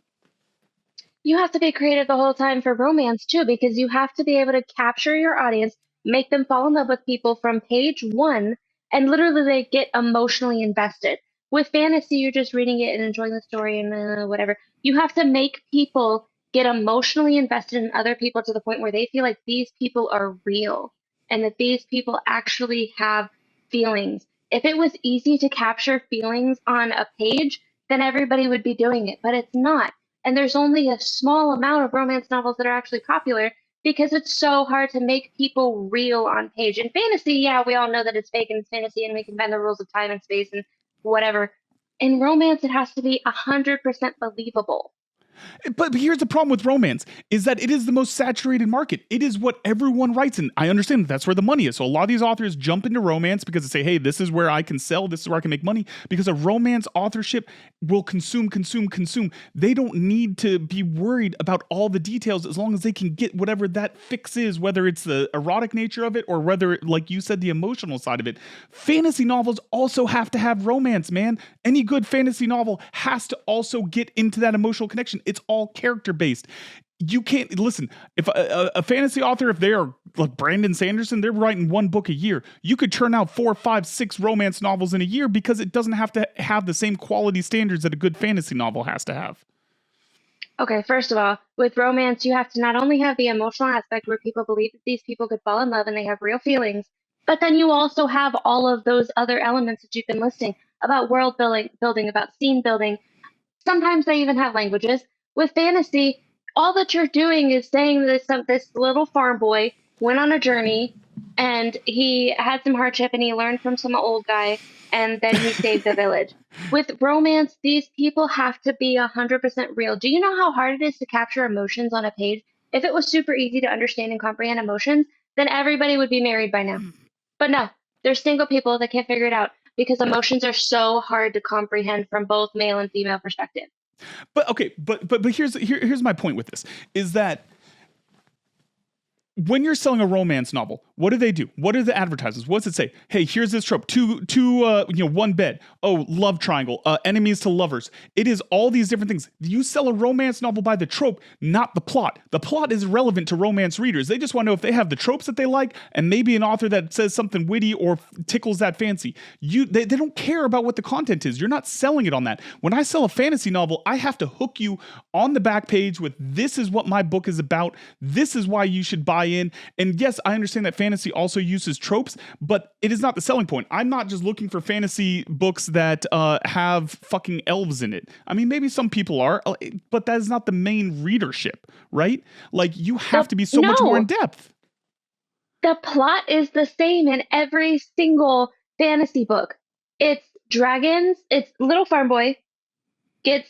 You have to be creative the whole time for romance too, because you have to be able to capture your audience, make them fall in love with people from page 1, and literally they get emotionally invested. With fantasy, you're just reading it and enjoying the story and whatever. You have to make people get emotionally invested in other people to the point where they feel like these people are real and that these people actually have feelings. If it was easy to capture feelings on a page, then everybody would be doing it, but it's not. And there's only a small amount of romance novels that are actually popular because it's so hard to make people real on page. In fantasy, yeah, we all know that it's fake and it's fantasy and we can bend the rules of time and space and whatever. In romance, it has to be 100% believable. But here's the problem with romance is that it is the most saturated market. It is what everyone writes. And I understand that's where the money is. So a lot of these authors jump into romance because they say, hey, this is where I can sell. This is where I can make money, because a romance authorship will consume. They don't need to be worried about all the details as long as they can get whatever that fix is, whether it's the erotic nature of it or whether, like you said, the emotional side of it. Fantasy novels also have to have romance, man. Any good fantasy novel has to also get into that emotional connection. It's all character based. You can't listen. If a fantasy author, if they are like Brandon Sanderson, they're writing one book a year. You could churn out 4, 5, 6 romance novels in a year because it doesn't have to have the same quality standards that a good fantasy novel has to have. Okay, first of all, with romance, you have to not only have the emotional aspect where people believe that these people could fall in love and they have real feelings, but then you also have all of those other elements that you've been listing about world building, about scene building. Sometimes they even have languages. With fantasy, all that you're doing is saying this little farm boy went on a journey and he had some hardship and he learned from some old guy and then he saved the village. With romance, these people have to be 100% real. Do you know how hard it is to capture emotions on a page? If it was super easy to understand and comprehend emotions, then everybody would be married by now. But no, there's single people that can't figure it out because emotions are so hard to comprehend from both male and female perspective. But okay, but here's my point with this is that when you're selling a romance novel, what do? What are the advertisements? What does it say? Hey, here's this trope. One bed. Oh, love triangle. Enemies to lovers. It is all these different things. You sell a romance novel by the trope, not the plot. The plot is relevant to romance readers. They just want to know if they have the tropes that they like and maybe an author that says something witty or tickles that fancy. They don't care about what the content is. You're not selling it on that. When I sell a fantasy novel, I have to hook you on the back page with this is what my book is about. This is why you should buy in. And yes, I understand that fantasy also uses tropes, but it is not the selling point. I'm not just looking for fantasy books that have fucking elves in it. I mean, maybe some people are, but that is not the main readership, right? Like, you have to be so much more in depth. The plot is the same in every single fantasy book. It's dragons. It's little farm boy gets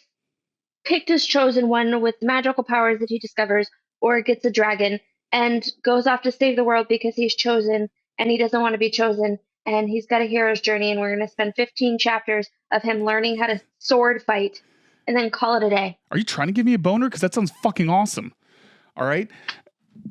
picked as chosen one with magical powers that he discovers, or gets a dragon and goes off to save the world because he's chosen and he doesn't want to be chosen, and he's got a hero's journey, and we're going to spend 15 chapters of him learning how to sword fight and then call it a day. Are you trying to give me a boner? Because that sounds fucking awesome. All right?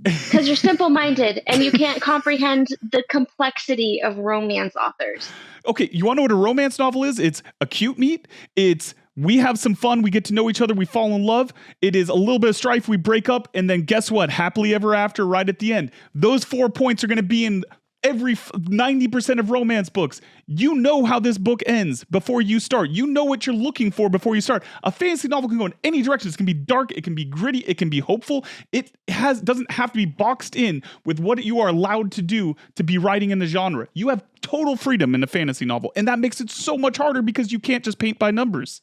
Because you're simple-minded and you can't comprehend the complexity of romance authors. Okay, you want to know what a romance novel is? It's acute meat. It's we have some fun. We get to know each other. We fall in love. It is a little bit of strife. We break up. And then guess what? Happily ever after right at the end. Those 4 points are going to be in every 90% of romance books. You know how this book ends before you start. You know what you're looking for before you start. A fantasy novel can go in any direction. It can be dark. It can be gritty. It can be hopeful. It doesn't have to be boxed in with what you are allowed to do to be writing in the genre. You have total freedom in a fantasy novel. And that makes it so much harder because you can't just paint by numbers.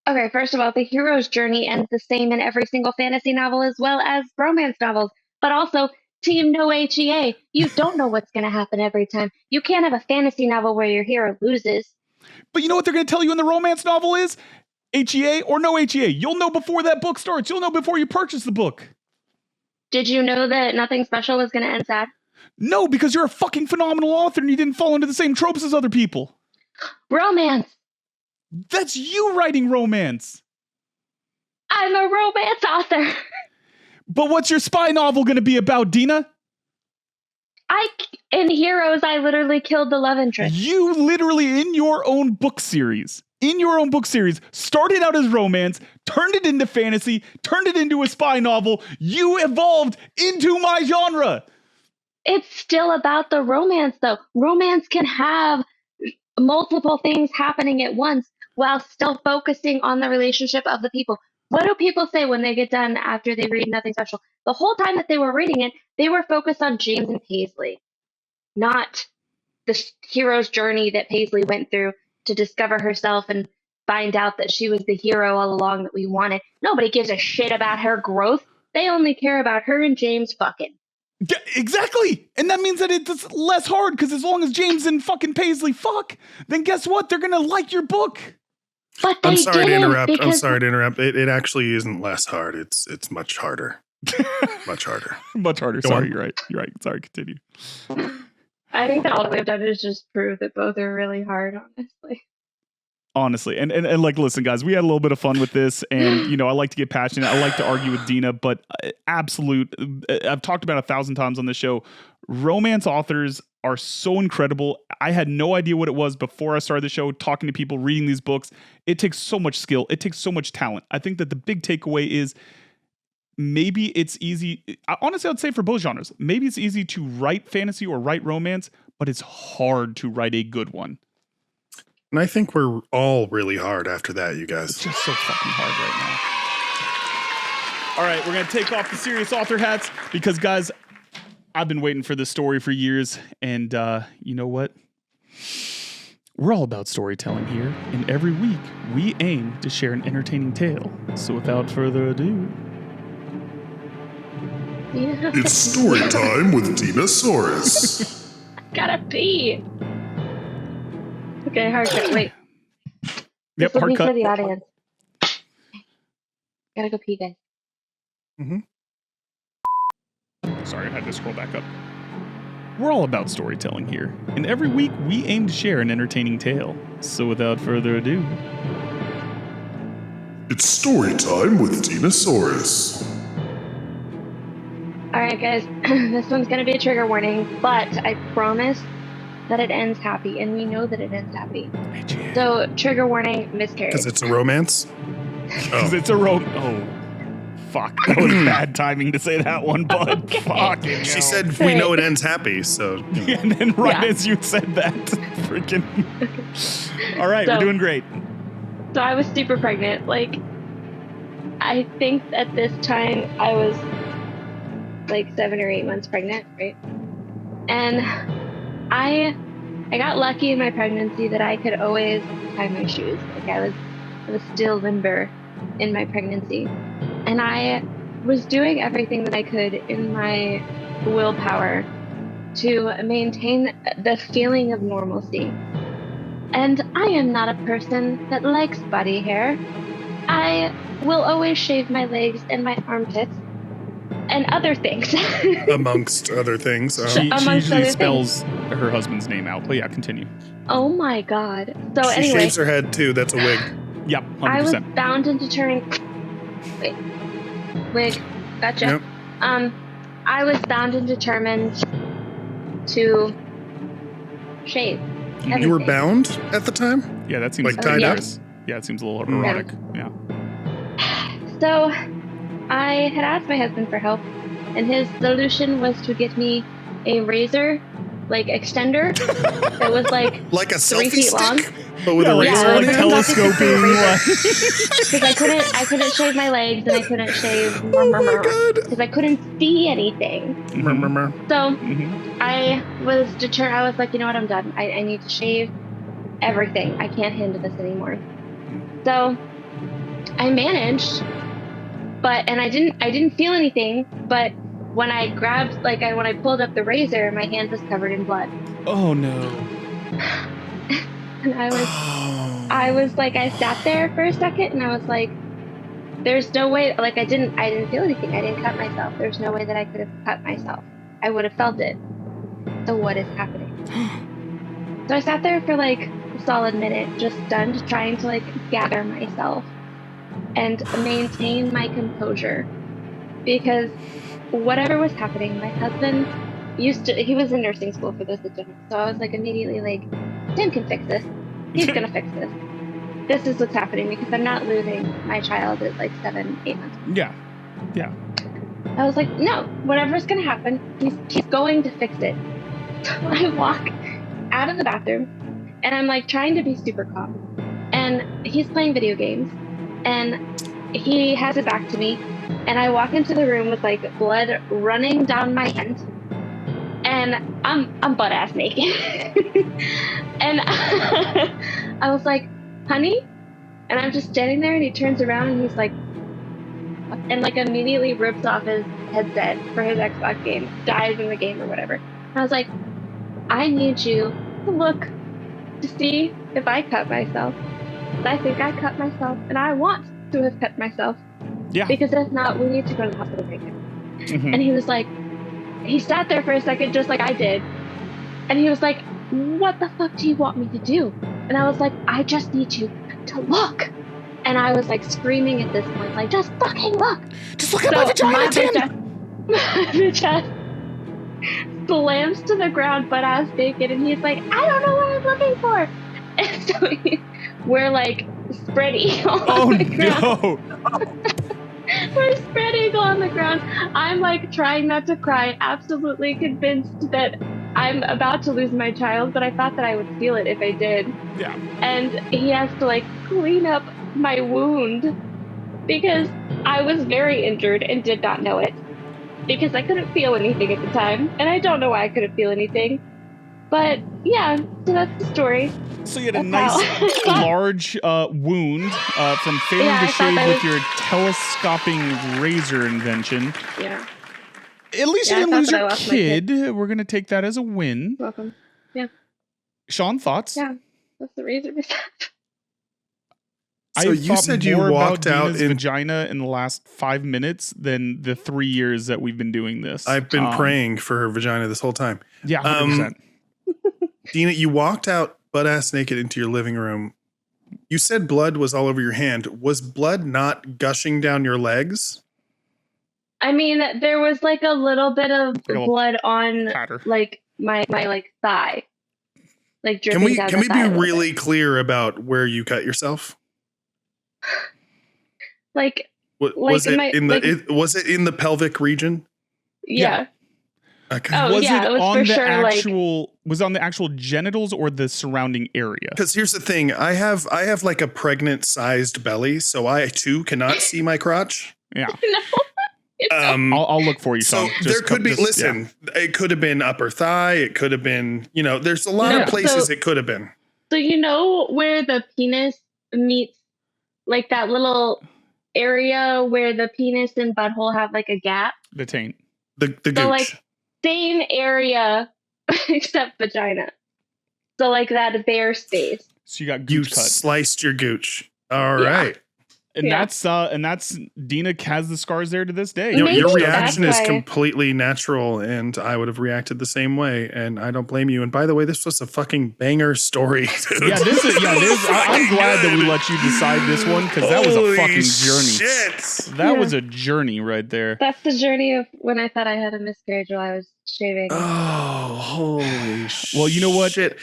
Okay, first of all, the hero's journey ends the same in every single fantasy novel as well as romance novels. But also, Team No HEA. You don't know what's going to happen every time. You can't have a fantasy novel where your hero loses. But you know what they're going to tell you in the romance novel is? HEA or no HEA. You'll know before that book starts. You'll know before you purchase the book. Did you know that Nothing Special was going to end sad? No, because you're a fucking phenomenal author and you didn't fall into the same tropes as other people. Romance. That's you writing romance. I'm a romance author. But what's your spy novel going to be about, Dina? In Heroes, I literally killed the love interest. You literally, in your own book series, started out as romance, turned it into fantasy, turned it into a spy novel. You evolved into my genre. It's still about the romance, though. Romance can have multiple things happening at once while still focusing on the relationship of the people. What do people say when they get done after they read Nothing Special? The whole time that they were reading it, they were focused on James and Paisley, not the hero's journey that Paisley went through to discover herself and find out that she was the hero all along that we wanted. Nobody gives a shit about her growth. They only care about her and James fucking. Yeah, exactly. And that means that it's less hard because as long as James and fucking Paisley fuck, then guess what? They're going to like your book. But they I'm sorry to didn't interrupt. I'm because sorry to interrupt. It actually isn't less hard. It's much harder. Much harder. Much harder. Go Sorry, on. you're right. You're right. Sorry, continue. I think that all that we've done is just prove that both are really hard, honestly. Honestly, and like, listen, guys, we had a little bit of fun with this, and I like to get passionate. I like to argue with Dina, but I've talked about 1,000 times on this show. Romance authors are so incredible. I had no idea what it was before I started the show, talking to people, reading these books. It takes so much skill. It takes so much talent. I think that the big takeaway is maybe it's easy. Honestly, I'd say for both genres, maybe it's easy to write fantasy or write romance, but it's hard to write a good one. And I think we're all really hard after that, you guys. It's just so fucking hard right now. All right, we're going to take off the serious author hats because, guys, I've been waiting for this story for years. And you know what? We're all about storytelling here. And every week, we aim to share an entertaining tale. So without further ado... It's story time with Dinosaurus. Gotta pee. Okay, hard cut. Wait. Yep, This will hard be cut. for the audience. Gotta go pee, guys. Sorry, I had to scroll back up. We're all about storytelling here. And every week, we aim to share an entertaining tale. So without further ado... It's story time with Dinosaurus. Alright, guys. This one's gonna be a trigger warning, but I promise that it ends happy, and we know that it ends happy. So, trigger warning, miscarriage. Because it's a romance? Because it's a Oh, fuck. That was bad timing to say that one, bud. Okay. Fucking She hell. said we know it ends happy, so... And then right Yeah. as you said that, freaking... All right, So- we're doing great. So I was super pregnant. Like, I think at this time I was like 7 or 8 months pregnant, right? And I got lucky in my pregnancy that I could always tie my shoes. Like I was still limber in my pregnancy. And I was doing everything that I could in my willpower to maintain the feeling of normalcy. And I am not a person that likes body hair. I will always shave my legs and my armpits and other things. Amongst other things. She Amongst usually other spells her husband's name out. But yeah, continue. Oh my god. So She anyway, shaves her head too. That's a wig. Yep, I was 100%. bound and determined. Wait. Wig. Gotcha. Yep. I was bound and determined to shave. You were everything. bound at the time? Yeah, that seems Like tied up? dangerous. Yeah, it seems a little erotic. Yeah. So I had asked my husband for help, and his solution was to get me a razor, like extender, that was like Like a 3 selfie feet long. stick? But with a like, razor yeah, on like it? telescoping. Because I couldn't shave my legs and I couldn't shave Oh my god. because I couldn't see anything. So Mhm. I was determined. I was like, you know what, I'm done. I need to shave everything. I can't handle this anymore. So I managed, and I didn't feel anything. But when I grabbed, when I pulled up the razor, my hand was covered in blood, Oh no. and I was like, I sat there for a second, and I was like, there's no way. Like I didn't feel anything. I didn't cut myself. There's no way that I could have cut myself. I would have felt it. So what is happening? So I sat there for like a solid minute, just stunned, trying to like gather myself and maintain my composure, because whatever was happening, my husband he was in nursing school for this, so I was like immediately like, Tim can fix this. He's gonna fix this. This is what's happening because I'm not losing my child at like 7, 8 months. Yeah. Yeah. I was like, no, whatever's gonna happen, he's going to fix it. So I walk out of the bathroom and I'm like trying to be super calm. And he's playing video games and he has it back to me. And I walk into the room with like blood running down my hand. And I'm butt ass naked. And I was like, honey? And I'm just standing there and he turns around and he's like, and like immediately rips off his headset for his Xbox game, dies in the game or whatever. And I was like, I need you to look to see if I cut myself. I think I cut myself, and I want to have cut myself. Yeah. Because if not, we need to go to the hospital right now. Mhm. And he was like, he sat there for a second, just like I did. And he was like, what the fuck do you want me to do? And I was like, I just need you to look. And I was like screaming at this point, like, just fucking look. Just look at my vagina, Tim. My vagina slams to the ground, butt ass naked, and he's like, I don't know what I'm looking for. And so we're like spreading on the ground. No. We're spreading on the ground. I'm like trying not to cry, absolutely convinced that I'm about to lose my child, but I thought that I would feel it if I did. Yeah. And he has to like clean up my wound because I was very injured and did not know it because I couldn't feel anything at the time. And I don't know why I couldn't feel anything. But yeah, so that's the story. So you had a nice large wound from failing Yeah, to I thought shave that with was- your telescoping razor invention. Yeah, At least Yeah, you I didn't thought lose that I your lost my kid. We're going to take that as a win. welcome. Sean, thoughts? Yeah, that's the razor mishap. So I you thought said you more walked about out Dina's in. vagina in the last 5 minutes than the 3 years that we've been doing this. I've been praying for her vagina this whole time. Yeah, 100%. Dina, you walked out butt ass naked into your living room. You said blood was all over your hand. Was blood not gushing down your legs? I mean, there was like a little bit of Like a little blood on patter. like my like thigh, like dripping Can we down can the we thigh be a little really bit. clear about where you cut yourself? Like Was in it my- in the like- was it in the pelvic region? yeah. Okay. Oh, Was yeah, it it was on for the sure, like- actual was it on the actual genitals or the surrounding area? Because here's the thing, I have like a pregnant sized belly, so I too cannot see my crotch. Yeah. I'll look for you, So Sean. there could be. yeah. Listen, it could have been upper thigh. It could have been. There's a lot No, of places so- it could have been. So you know where the penis meets, like that little area where the penis and butthole have like a gap. The taint. The gooch. So like same area except vagina. So like that bare space. So you got you gooch cut. sliced your gooch. All Yeah. right. And Yeah. that's Dina has the scars there to this day. Maybe Your that's reaction is why- completely natural, and I would have reacted the same way, and I don't blame you. And by the way, this was a fucking banger story, dude. Yeah, this is. I'm glad that we let you decide this one because that was a Holy fucking journey. Shit. That Yeah. was a journey right there. That's the journey of when I thought I had a miscarriage while I was shaving. Oh, holy shit. Well, you know what? Shit.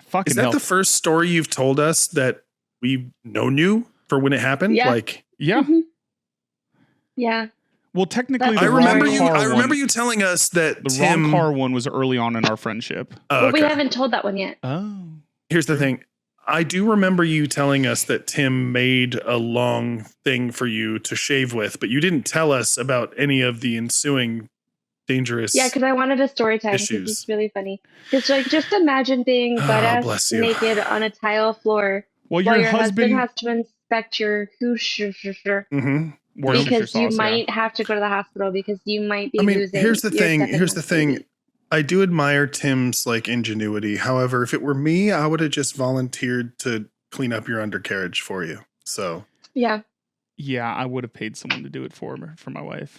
Fucking Is that hell. the first story you've told us that we've known you for when it happened? Yeah. Like, Yeah. Mhm. Yeah. Well, technically, That's the I the wrong remember wrong you. car I remember one, you telling us that the Tim. wrong car one was early on in our friendship. Oh, But we okay. haven't told that one yet. Oh. Here's the thing. I do remember you telling us that Tim made a long thing for you to shave with, but you didn't tell us about any of the ensuing dangerous. Yeah, because I wanted a story time because Issues. it's really funny. Because like just imagine being butt ass bless you. naked on a tile floor Well, while your your husband husband has to inspect your hoosh Mm-hmm. Worcestershire because you sauce, yeah. might have to go to the hospital because you might be I mean, losing. here's the your thing. second Here's the thing. baby. I do admire Tim's like ingenuity. However, if it were me, I would have just volunteered to clean up your undercarriage for you. So Yeah. Yeah, I would have paid someone to do it for my wife.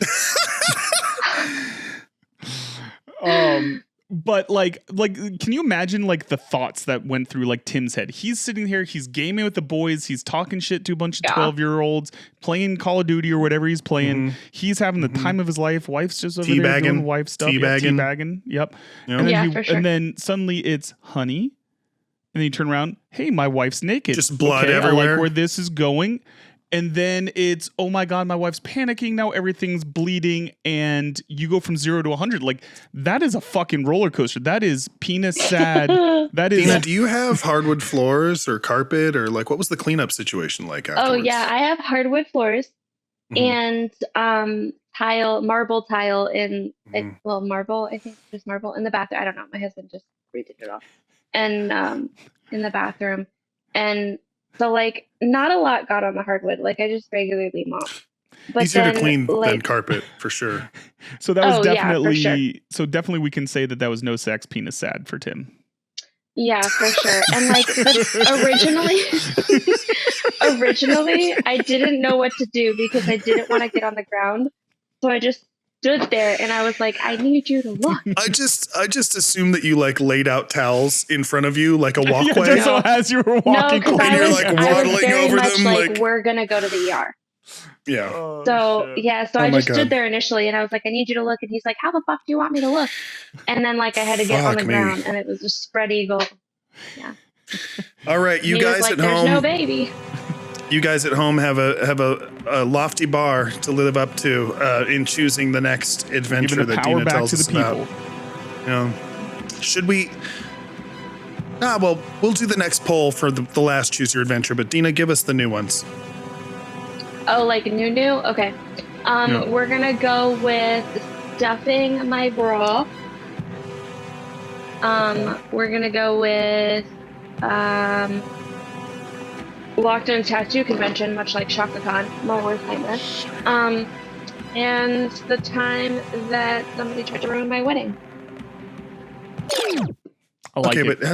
But like, can you imagine like the thoughts that went through like Tim's head? He's sitting here, he's gaming with the boys, he's talking shit to a bunch of Yeah. 12-year-olds, playing Call of Duty or whatever he's playing. Mhm. He's having the Mhm. time of his life. Wife's just over there Teabagging. doing wife stuff. Teabagging. Teabagging. Yep. you know, And then Yeah, for sure. and then suddenly it's honey. And then you turn around, hey, my wife's naked. Just blood I everywhere. like where this is going. And then it's, oh my God, my wife's panicking. Now everything's bleeding. And you go from 0 to 100. Like, that is a fucking roller coaster. That is penis sad. That is. Dina, do you have hardwood floors or carpet or like what was the cleanup situation like Oh afterwards? yeah, I have hardwood floors Mhm. and marble tile in Mhm. well, marble. I think just marble in the bathroom. I don't know. My husband just redid it all, and in the bathroom, and so like not a lot got on the hardwood. Like I just regularly mop. But Easier then, to clean than like, carpet for sure. So that was Oh, yeah, for definitely. sure. So definitely we can say that was no sex penis sad for Tim. Yeah, for sure. And like, but originally, I didn't know what to do because I didn't want to get on the ground. So I just stood there and I was like, I need you to look. I just assumed that you like laid out towels in front of you like a Yeah, walkway. just so as you were No, walking, because And I you're, was, like, I was waddling very over much them, like, like- we're going to go to the ER. Yeah. So yeah, so Oh I my just God. stood there initially and I was like, I need you to look. And he's like, how the fuck do you want me to look? And then like I had to get on the Fuck me. ground and it was just spread eagle. All right, you He was guys like, at there's home. no baby. You guys at home have a lofty bar to live up to in choosing the next adventure giving the that power Dina back tells to the us people. about. You know, should we? Well, we'll do the next poll for the last Choose Your Adventure. But Dina, give us the new ones. Oh, like new? Okay. Yeah. We're gonna go with stuffing my bra. We're gonna go with locked in a tattoo convention, much like Shaka Khan, my worst nightmare. And the time that somebody tried to ruin my wedding. I like Okay, it. but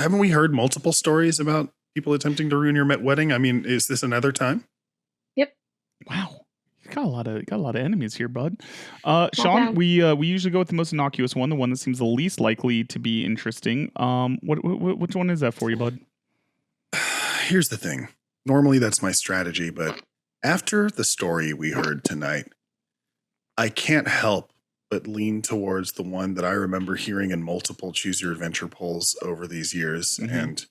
haven't we heard multiple stories about people attempting to ruin your wedding? I mean, is this another time? Wow, you got a lot of enemies here, bud. town. Sean, we usually go with the most innocuous one, the one that seems the least likely to be interesting. Which one is that for you, bud? Here's the thing. Normally that's my strategy, but after the story we heard tonight, I can't help but lean towards the one that I remember hearing in multiple Choose Your Adventure polls over these years. Mhm. And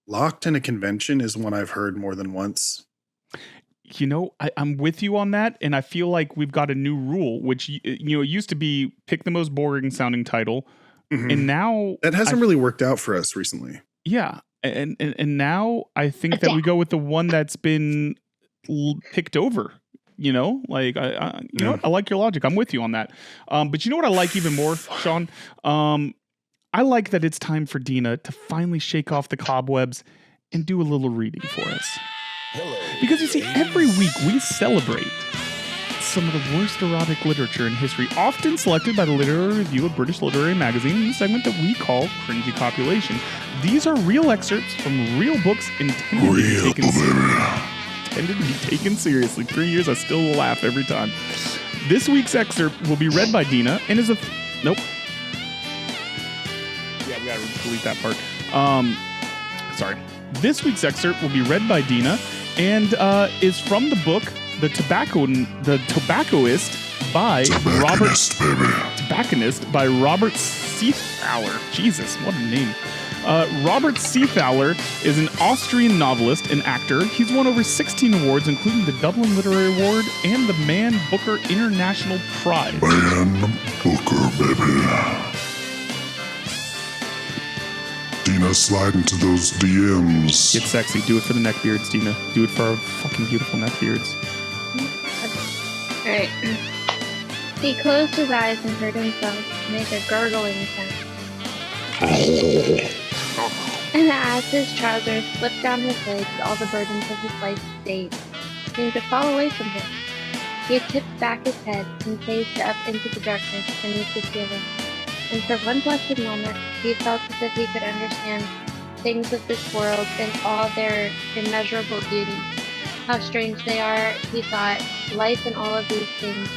locked in a convention is one I've heard more than once. You know, I'm with you on that, and I feel like we've got a new rule, which it used to be pick the most boring sounding title, Mhm. and now That hasn't really worked out for us recently. yeah, and now I think that we go with the one that's been picked over. You know, like I you know what? I like your logic. I'm with you on that. But you know what I like even more, Sean? I like that it's time for Dina to finally shake off the cobwebs and do a little reading for us. Because you see, every week we celebrate some of the worst erotic literature in history, often selected by the Literary Review of British Literary Magazine in the segment that we call Cringy Copulation. These are real excerpts from real books intended to be taken seriously. 3 years, I still laugh every time. This week's excerpt will be read by Dina and is a... Nope. Yeah, we gotta delete that part. Sorry. This week's excerpt will be read by Dina and is from the book The Tobacconist by Robert Seethaler. Jesus, what a name. Robert Seethaler is an Austrian novelist and actor. He's won over 16 awards, including the Dublin Literary Award and the Man Booker International Prize. Man Booker, baby. Dina, slide into those DMs. Get sexy. Do it for the neckbeards, Dina. Do it for our fucking beautiful neckbeards. Alright. He closed his eyes and heard himself make a gurgling sound. And as his trousers slipped down his legs, all the burdens of his life's days seemed to fall away from him. He had tipped back his head and gazed up into the darkness beneath the ceiling. And for one blessed moment, he felt as if he could understand things of this world in all their immeasurable beauty. How strange they are, he thought, life and all of these things.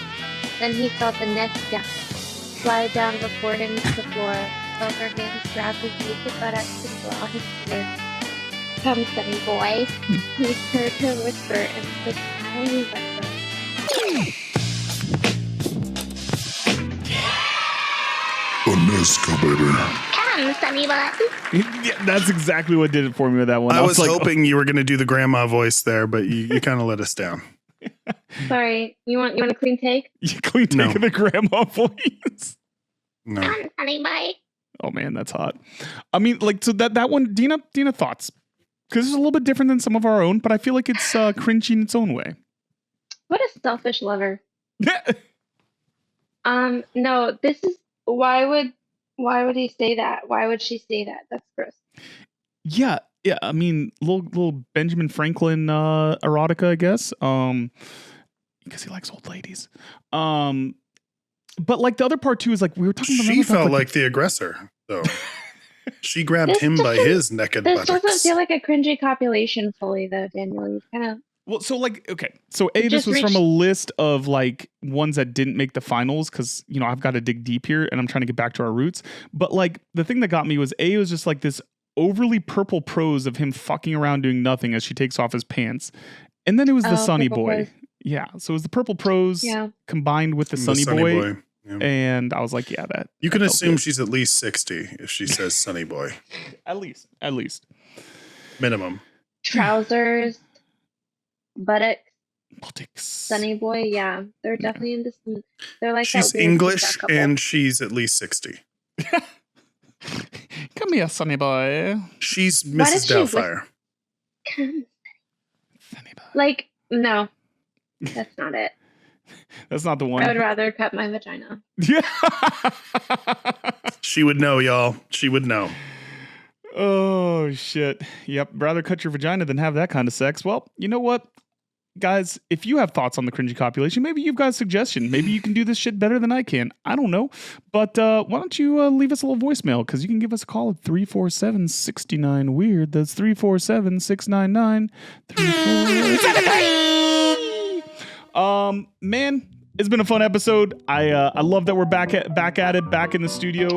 Then he felt the next gap slide down before him to the floor, felt her hands grab his naked buttocks and draw his tears. Come, sonny boy, he heard her whisper and stood smiling at her. Aneska, baby. Come, sonny boy. Yeah, that's exactly what did it for me with that one. I was like, hoping you were going to do the grandma voice there, but you kind of let us down. Sorry, you want a clean take? You clean take No. of the grandma voice. No. Come, sonny boy. Oh man, that's hot. I mean, like, so that one, Dina, thoughts? Because it's a little bit different than some of our own, but I feel like it's cringy in its own way. What a selfish lover. No, this is why would he say that? Why would she say that? That's gross. Yeah. I mean, little Benjamin Franklin erotica, I guess. Because he likes old ladies. But like the other part too is like we were talking about. She felt like the aggressor, though. She grabbed This him by doesn't- his naked This doesn't buttocks. feel like a cringy copulation fully, though, Daniel. You kind of. Well, so like, okay. So this Just was from reached- a list of like ones that didn't make the finals because, you know, I've got to dig deep here and I'm trying to get back to our roots. But like the thing that got me was was just like this overly purple prose of him fucking around doing nothing as she takes off his pants. And then it was the Sunny Purple Boy. prose. Yeah. So it was the purple prose combined with the Sunny Boy. Yeah. And I was like, yeah, that. You can that felt assume good. she's at least 60 if she says Sunny Boy. At least. Minimum. Trousers, buttocks, Buttocks. Sunny Boy. Yeah, they're definitely into some. They're like She's that weird English TikTok couple. and she's at least 60. Come here, Sunny Boy. She's Why Mrs. did she Doubtfire. Sunny Boy. Like, no, that's not it. That's not the one. I would rather cut my vagina. Yeah. She would know, y'all. She would know. Oh, shit. Yep. Rather cut your vagina than have that kind of sex. Well, you know what? Guys, if you have thoughts on the cringy copulation, maybe you've got a suggestion. Maybe you can do this shit better than I can. I don't know. But why don't you leave us a little voicemail? Because you can give us a call at 347-69-WEIRD. That's 347-699-3473. Man, it's been a fun episode. I love that we're back at it, back in the studio.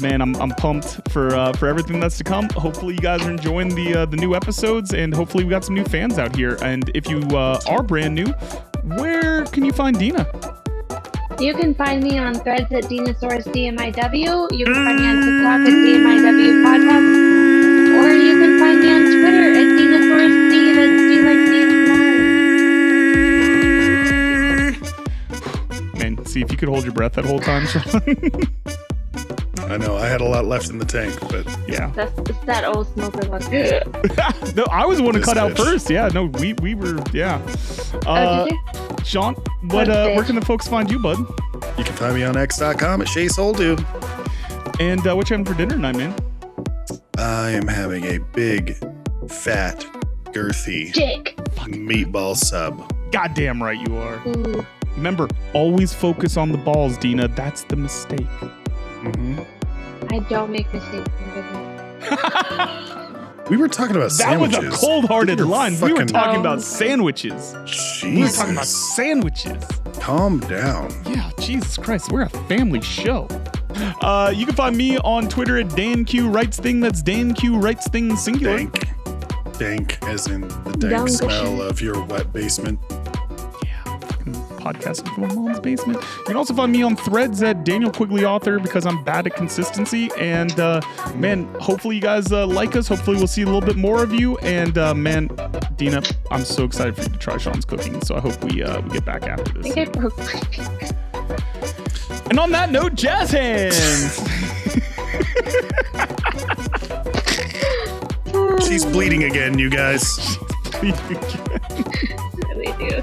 Man, I'm pumped for everything that's to come. Hopefully you guys are enjoying the new episodes, and hopefully we got some new fans out here. And if you are brand new, where can you find Dina? You can find me on threads at Dinosaurus DMIW. You can find me on TikTok at DMIW Podcast. Or you can find me on Twitter at Dinosaurus D. That's D like D. Man, see if you could hold your breath that whole time, Sean. I know. I had a lot left in the tank, but Yeah. It's that old smoker look. No, I was the one to This cut out bitch. first. Yeah, no, we were, yeah. Oh, did you? Sean, What where bitch? can the folks find you, bud? you can find me on x.com at Shea Soul Dude. And what you having for dinner tonight, man? I am having a big, fat, girthy Jake. meatball sub. Goddamn right you are. Ooh. Remember, always focus on the balls, Dina. That's the mistake. Mm-hmm. I don't make mistakes. I'm good with We were talking about That was sandwiches. a cold-hearted You're line. We were fucking- talking about Oh. sandwiches. We were talking about Jesus. sandwiches. Calm down. Yeah, Jesus Christ, we're a family show. You can find me on Twitter at DanQ_WrightsThing. That's DanQ_WrightsThing singular. Dank. Dank, as in the dank Dank. smell of your wet basement. Yeah, fucking podcasting from my mom's basement. You can also find me on Threads at Daniel Quigley Author because I'm bad at consistency. And man, hopefully you guys like us. Hopefully we'll see a little bit more of you. And man, Dina, I'm so excited for you to try Sean's cooking. So I hope we get back after I this. think I broke my finger. And on that note, jazz hands. She's bleeding again, you guys. Really do.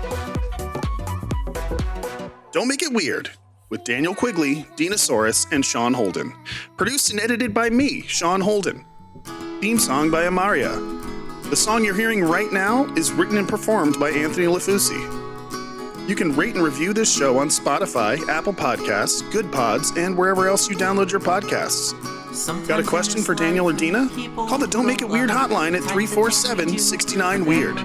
Don't Make It Weird with Daniel Quigley, Dinosaurus, and Sean Holden. Produced and edited by me, Sean Holden. Theme song by Amaria. The song you're hearing right now is written and performed by Anthony Lafusi. You can rate and review this show on Spotify, Apple Podcasts, Good Pods, and wherever else you download your podcasts. Got a question for Daniel or Dina? Call the Don't Make It Weird hotline at 347-69-WEIRD.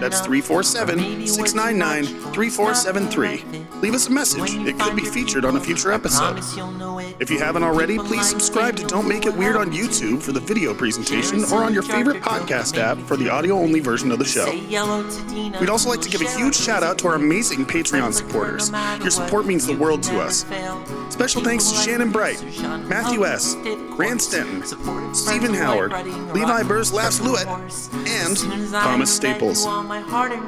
That's 347-699-3473. Leave us a message. It could be featured on a future episode. If you haven't already, please subscribe to Don't Make It Weird on YouTube for the video presentation or on your favorite podcast app for the audio-only version of the show. We'd also like to give a huge shout out to our amazing Patreon supporters. Your support means the world to us. Special thanks to Shannon Bright, Matthew S., Rance Denton, Stephen Howard, Levi Burzlaff-Luett, and Thomas Staples.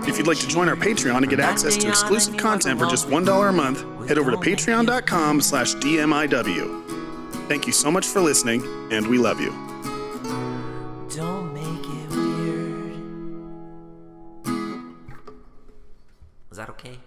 If you'd like to join our Patreon and get access to exclusive content for just $1 a month, head over to patreon.com/DMIW. Thank you so much for listening, and we love you. Don't make it weird. Was that okay?